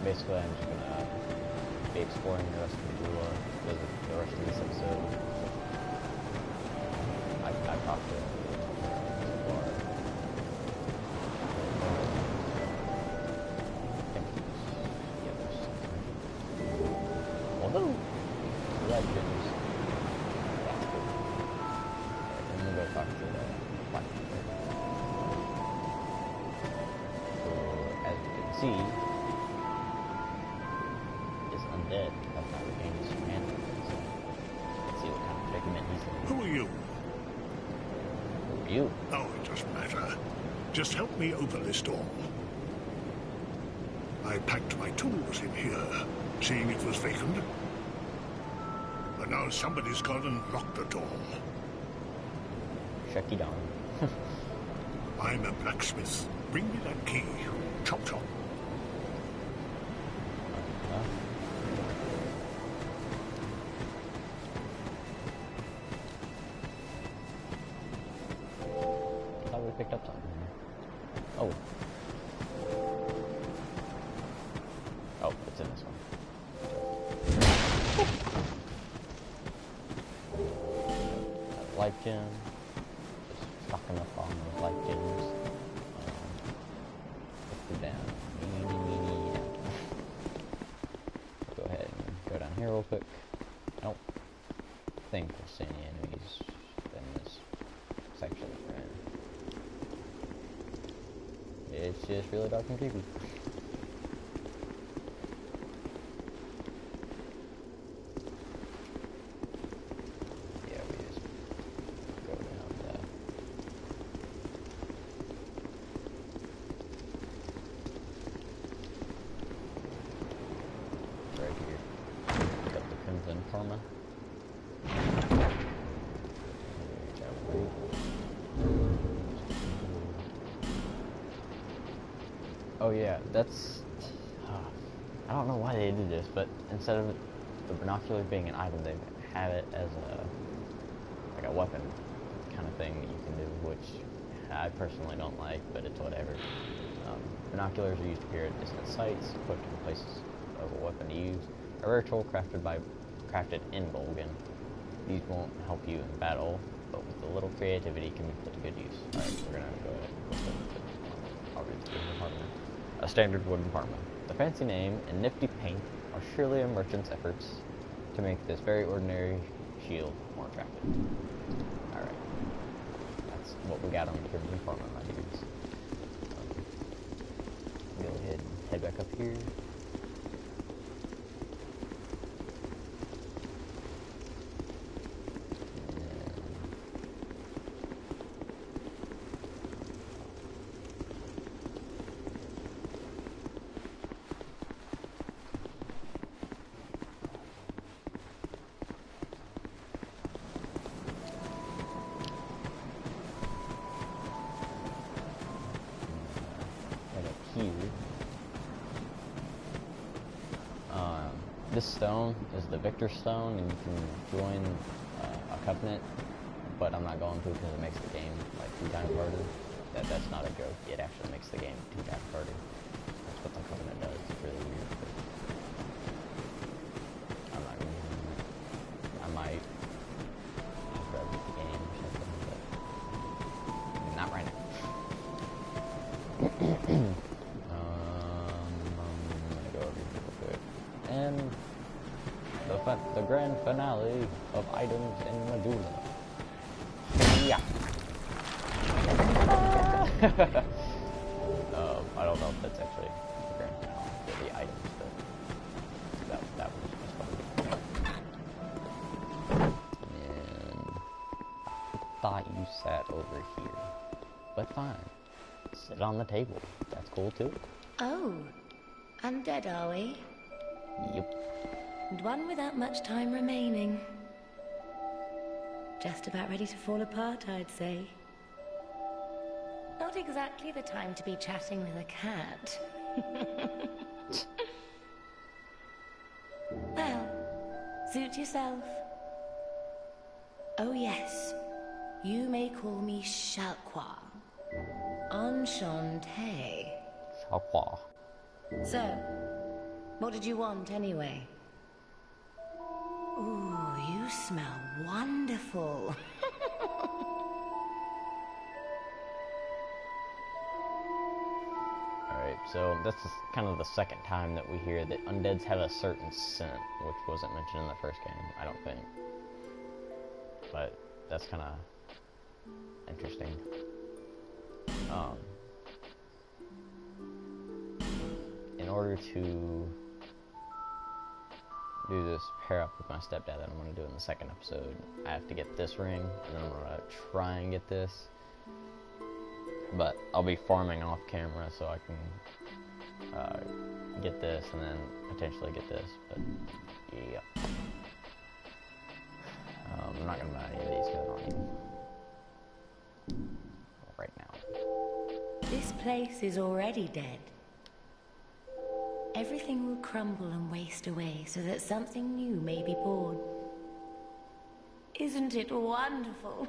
Basically, I'm just gonna be exploring the rest of Majula, the rest of this episode. I've talked to so far. I think there's something. Although, legends. That's cool. Alright, I'm gonna go talk to the black people. So, as you can see, is undead. That's how we gained his humanity. So, let's see what kind of predicament he's in. Who are you? Who are you? Oh, it doesn't matter. Just help me open this door. I packed my tools in here, seeing it was vacant. But now somebody's gone and locked the door. Shut you down. I'm a blacksmith. Bring me that key. Chop chop. I thought we picked up something here. Oh. Oh, it's in this one. Life gem. Just stocking up on those life gems. Put them down. Go ahead and go down here real quick. I don't think we'll see any enemies in this section we're in. It's just really dark and creepy. Yeah, we just go down there. Right here. Got the Crimson Karma. Oh yeah, that's... I don't know why they did this, but instead of the binoculars being an item, they have it as like a weapon kind of thing that you can do, which I personally don't like, but it's whatever. Binoculars are used to peer at distant sights, equipped in places of a weapon to use. A rare tool crafted in Volgen. These won't help you in battle, but with a little creativity can be put to good use. Alright, we're gonna go ahead and I'll read the department. A standard wooden apartment. The fancy name and nifty paint are surely a merchant's efforts to make this very ordinary shield more attractive. Alright. That's what we got on the Crimson Apartment, my dudes. Go ahead and head back up here. This stone is the Victor Stone, and you can join a covenant, but I'm not going to because it makes the game like 2 times harder. That's not a joke. It actually makes the game 2 times harder. That's what the covenant does. It's really weird. But I'm not going to do that. I might grab the game or something, but not right now. I'm gonna go over here real quick. And the grand finale of items in Majula. Yeah. I don't know if that's actually the grand finale for the items, but that was just fun. And I thought you sat over here, but fine. Sit on the table. That's cool too. Oh, undead are we? Yep. And one without much time remaining. Just about ready to fall apart, I'd say. Not exactly the time to be chatting with a cat. Suit yourself. Oh yes, you may call me Shalqua. Enchanté. Shalqua. So, what did you want anyway? Ooh, you smell wonderful. Alright, so that's kind of the second time that we hear that undeads have a certain scent, which wasn't mentioned in the first game, I don't think. But that's kind of interesting. In order to do this pair up with my stepdad that I'm going to do in the second episode, I have to get this ring, and then I'm going to try and get this. But I'll be farming off camera so I can get this and then potentially get this. But yeah, I'm not going to buy any of these because I don't need them right now. This place is already dead. Everything will crumble and waste away so that something new may be born. Isn't it wonderful?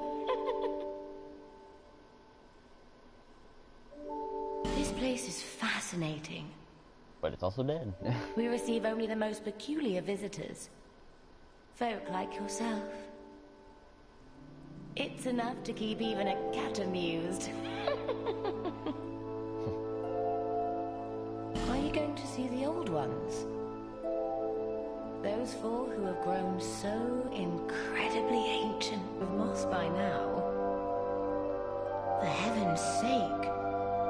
This place is fascinating. But it's also dead. We receive only the most peculiar visitors. Folk like yourself. It's enough to keep even a cat amused. Are you going to see the old ones? Those four who have grown so incredibly ancient with moss by now. For heaven's sake,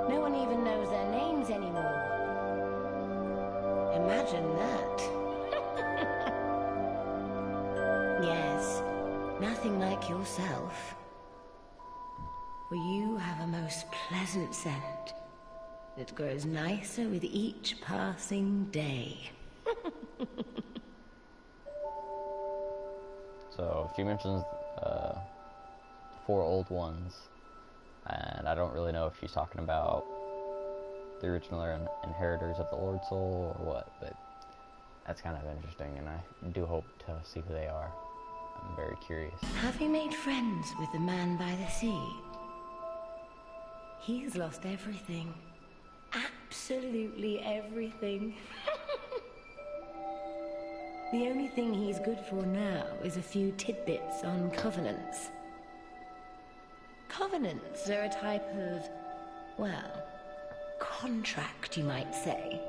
no one even knows their names anymore. Imagine that. Yes, nothing like yourself. For you have a most pleasant scent. It grows nicer with each passing day. So she mentions four old ones, and I don't really know if she's talking about the original inheritors of the Lord Soul or what, but that's kind of interesting, and I do hope to see who they are. I'm very curious. Have you made friends with the man by the sea? He's lost everything. Absolutely everything. The only thing he's good for now is a few tidbits on covenants. Covenants are a type of, well, contract, you might say.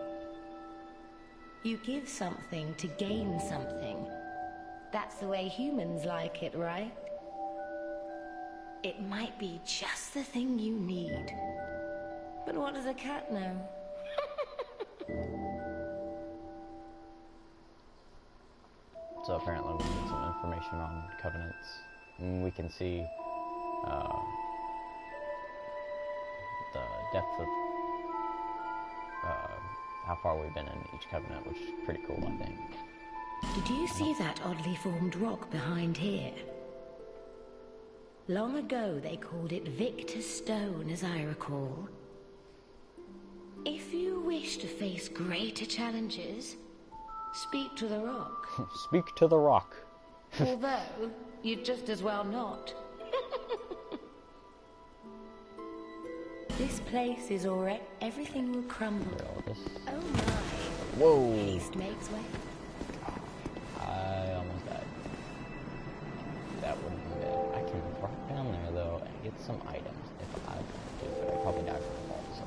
You give something to gain something. That's the way humans like it, right? It might be just the thing you need. But what does a cat know? So apparently we need some information on covenants. And we can see the depth of how far we've been in each covenant, which is pretty cool, I think. Did you see that oddly formed rock behind here? Long ago they called it Victor's Stone, as I recall. If you wish to face greater challenges, speak to the rock. Speak to the rock. Although, you'd just as well not. This place is already... Everything will crumble. Oh my. Whoa. Haste makes way. I almost died. That wouldn't be bad. I can drop down there, though, and get some items if I want to, but I'd probably die from the fall, so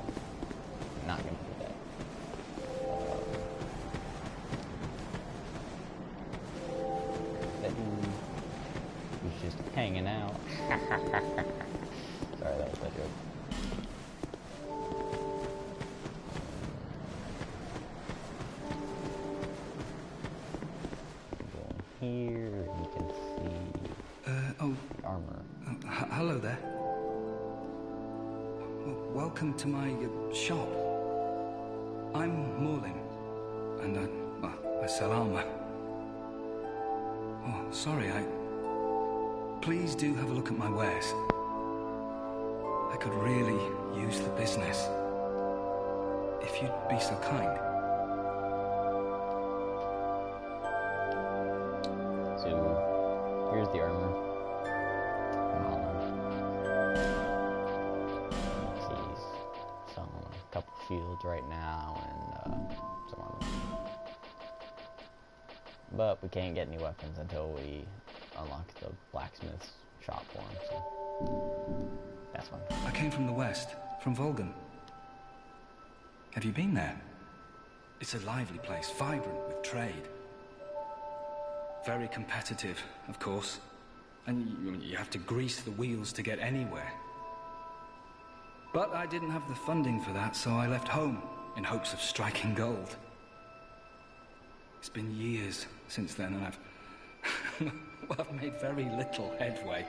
I'm not going to do that. That dude was just hanging out. Sorry, that was that joke. Here you can see the armor. Hello there. Welcome to my shop. I'm Morlin, and I sell armor. Oh, sorry, Please do have a look at my wares. I could really use the business. If you'd be so kind. shields right now and some armor. But we can't get any weapons until we unlock the blacksmith's shop for him, so that's fun. I came from the west, from Volgan. Have you been there? It's a lively place, vibrant with trade. Very competitive, of course. And you have to grease the wheels to get anywhere. But I didn't have the funding for that, so I left home in hopes of striking gold. It's been years since then, and I've made very little headway.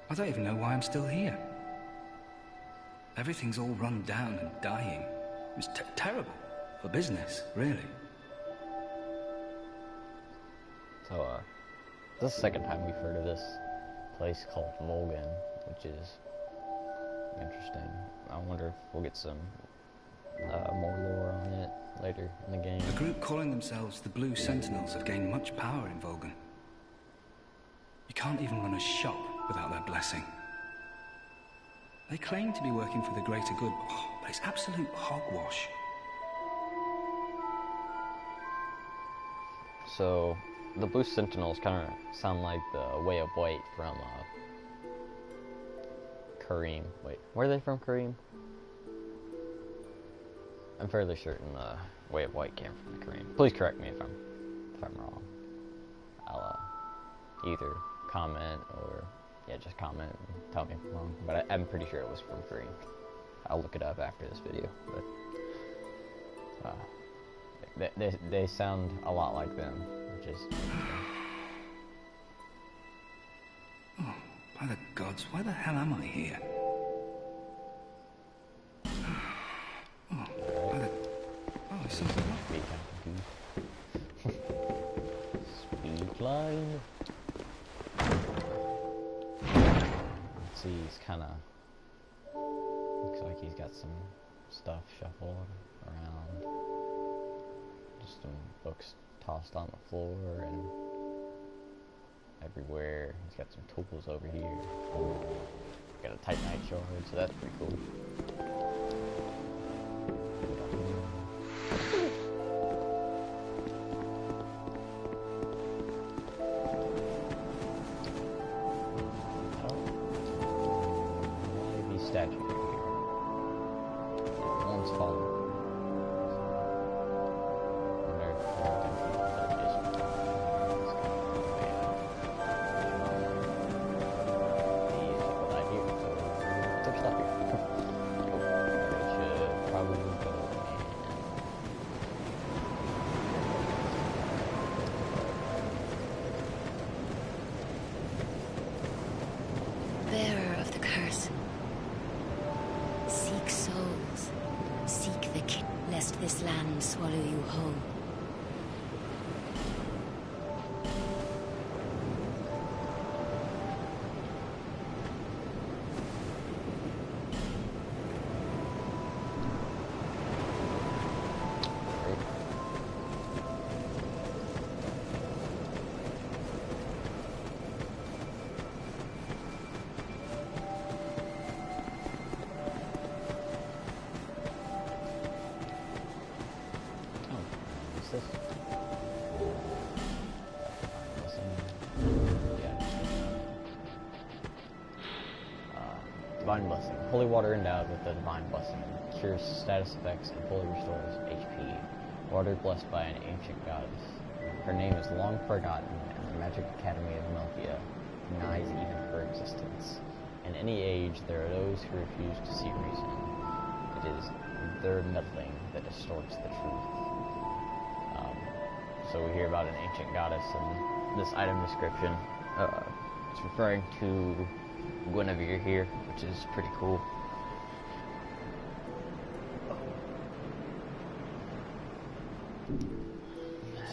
I don't even know why I'm still here. Everything's all run down and dying. It's terrible for business, really. So, this is the second time we've heard of this place called Volgan, which is interesting. I wonder if we'll get some more lore on it later in the game. A group calling themselves the Blue Sentinels have gained much power in Volgan. You can't even run a shop without their blessing. They claim to be working for the greater good, but it's absolute hogwash. So, the Blue Sentinels kind of sound like the Way of White from Kareem. Wait, where are they from, Kareem? I'm fairly certain the Way of White came from Kareem. Please correct me if I'm wrong. I'll either comment or just comment and tell me if I'm wrong. But I'm pretty sure it was from Kareem. I'll look it up after this video. But they sound a lot like them, which is interesting. Oh, by the gods, why the hell am I here? There's something wrong. Speed line. Let's see, he's kind of looks like he's got some stuff shuffled around. Just some books tossed on the floor and everywhere. He's got some tools over here. Got a Titanite shard, so that's pretty cool. Statue here. One's fallen. Bearer of the curse. Seek souls. Seek the king, lest this land swallow you whole. Divine Blessing. Holy water endowed with the Divine Blessing cures status effects and fully restores HP. Water blessed by an ancient goddess. Her name is long forgotten, and the Magic Academy of Melphia denies even her existence. In any age, there are those who refuse to see reason. It is their meddling that distorts the truth. So we hear about an ancient goddess in this item description. It's referring to Guinevere here, which is pretty cool.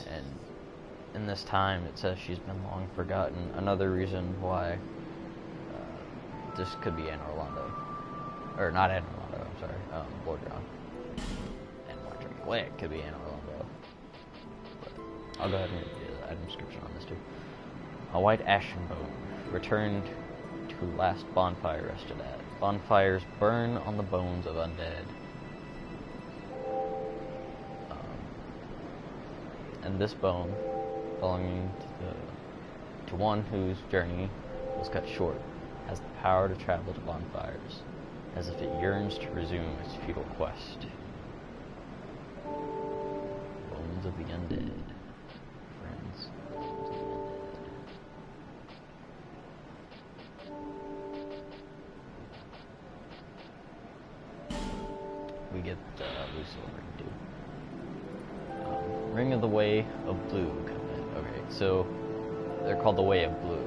And in this time, it says she's been long forgotten. Another reason why this could be Anne Orlando. Or not Anne Orlando, I'm sorry, Bordron. And Marjorie Glad could be Anne Orlando. But I'll go ahead and read the item description on this too. A white ashen bone, returned to who last bonfire rested at. Bonfires burn on the bones of undead. And this bone, belonging to one whose journey was cut short, has the power to travel to bonfires, as if it yearns to resume its futile quest. Bones of the undead. Friends. Bones of the undead. We get Lucille Ring too. Ring of the Way of Blue. Okay, so they're called the Way of Blue.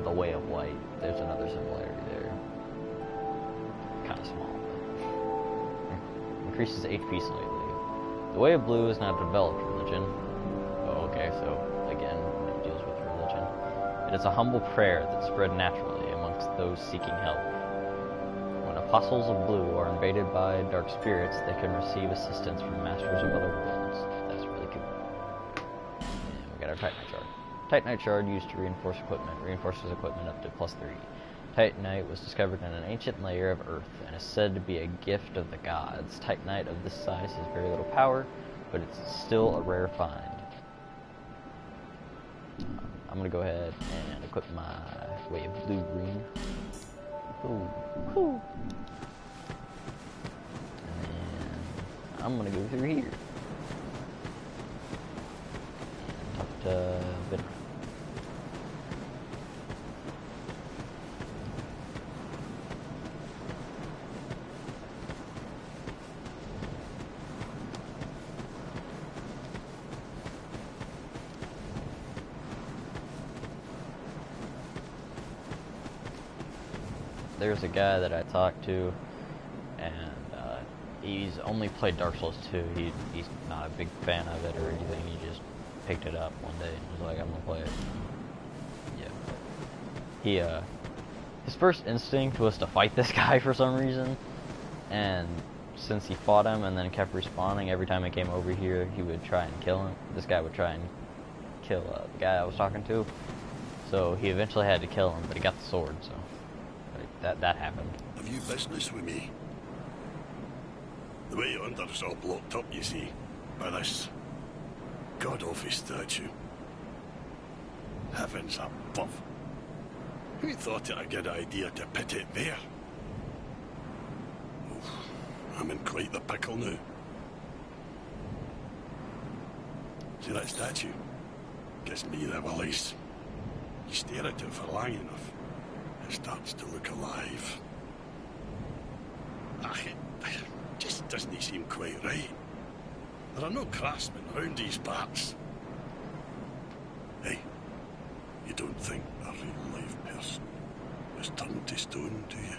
The Way of White. There's another similarity there. Kind of small. But increases HP slightly. The Way of Blue is not a developed religion. Oh, okay, so again, it deals with religion. It is a humble prayer that spread naturally amongst those seeking help. When apostles of blue are invaded by dark spirits, they can receive assistance from masters of other worlds. That's really cool. And we got our Titanite Shard. Titanite Shard used to reinforce equipment. Reinforces equipment up to +3. Titanite was discovered in an ancient layer of Earth and is said to be a gift of the gods. Titanite of this size has very little power, but it's still a rare find. I'm gonna go ahead and equip my Way of Blue ring. Ooh. Ooh. And then I'm gonna go through here and talk to Vidra. There's a guy that I talked to, and he's only played Dark Souls 2. He's not a big fan of it or anything. He just picked it up one day and was like, I'm gonna play it. Yeah. His first instinct was to fight this guy for some reason, and since he fought him and then kept respawning every time I came over here, he would try and kill him. This guy would try and kill the guy I was talking to. So he eventually had to kill him, but he got the sword, so that happened. Have you business with me? The way under's all blocked up, you see, by this god-awful statue. Heavens above. Who thought it a good idea to put it there? Oof, I'm in quite the pickle now. See that statue? Gives me the willies. You stare at it for long enough, it starts to look alive. It just doesn't seem quite right. There are no craftsmen around these parts. Hey, you don't think a real life person is turned to stone, do you?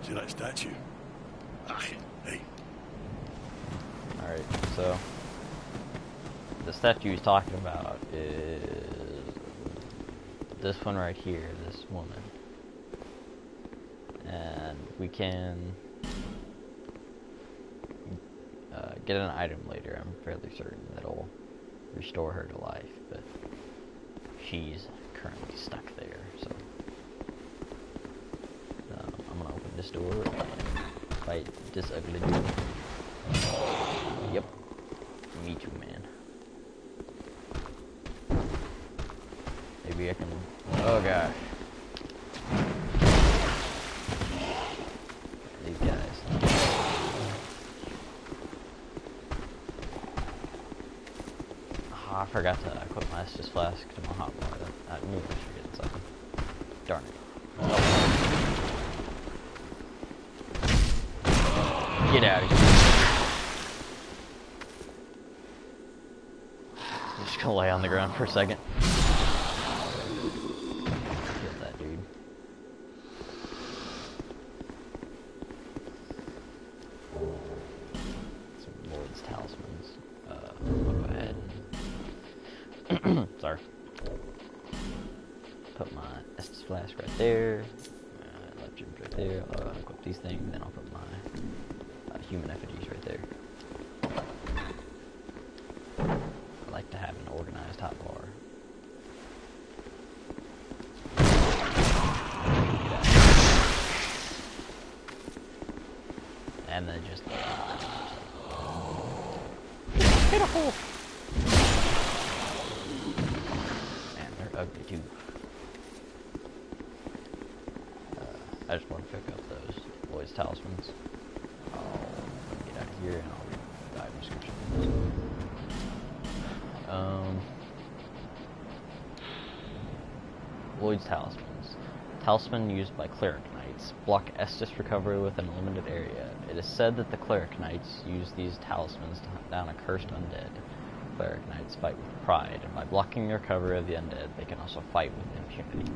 See that statue? Hey. Alright, so the statue he's talking about is this one right here, this woman. And we can get an item later. I'm fairly certain that'll restore her to life, but she's currently stuck there, so I'm gonna open this door and fight this ugly dude. Yep, me too, man. Maybe I can. Oh gosh. These guys. Oh, I forgot to equip my Estus Flask to my hotbar. I knew I should get something. Darn it. Oh. Get out of here. I'm just gonna lay on the ground for a second. Kill that dude. Some Lord's Talismans. I'll go ahead and sorry. Put my Estus Flask right there. Left gems right there. I'll equip these things, then I'll put my human effigies right there. I like to have an organized hotbar. and then just hit a hole. Man, they're ugly too. I just want to pick up those Lloyd's talismans. I'll get out of here and I'll read the item description. Lloyd's talismans. Talisman used by cleric knights. Block Estus recovery within a limited area. It is said that the cleric knights use these talismans to hunt down a cursed undead. Cleric knights fight with pride, and by blocking the recovery of the undead, they can also fight with impunity.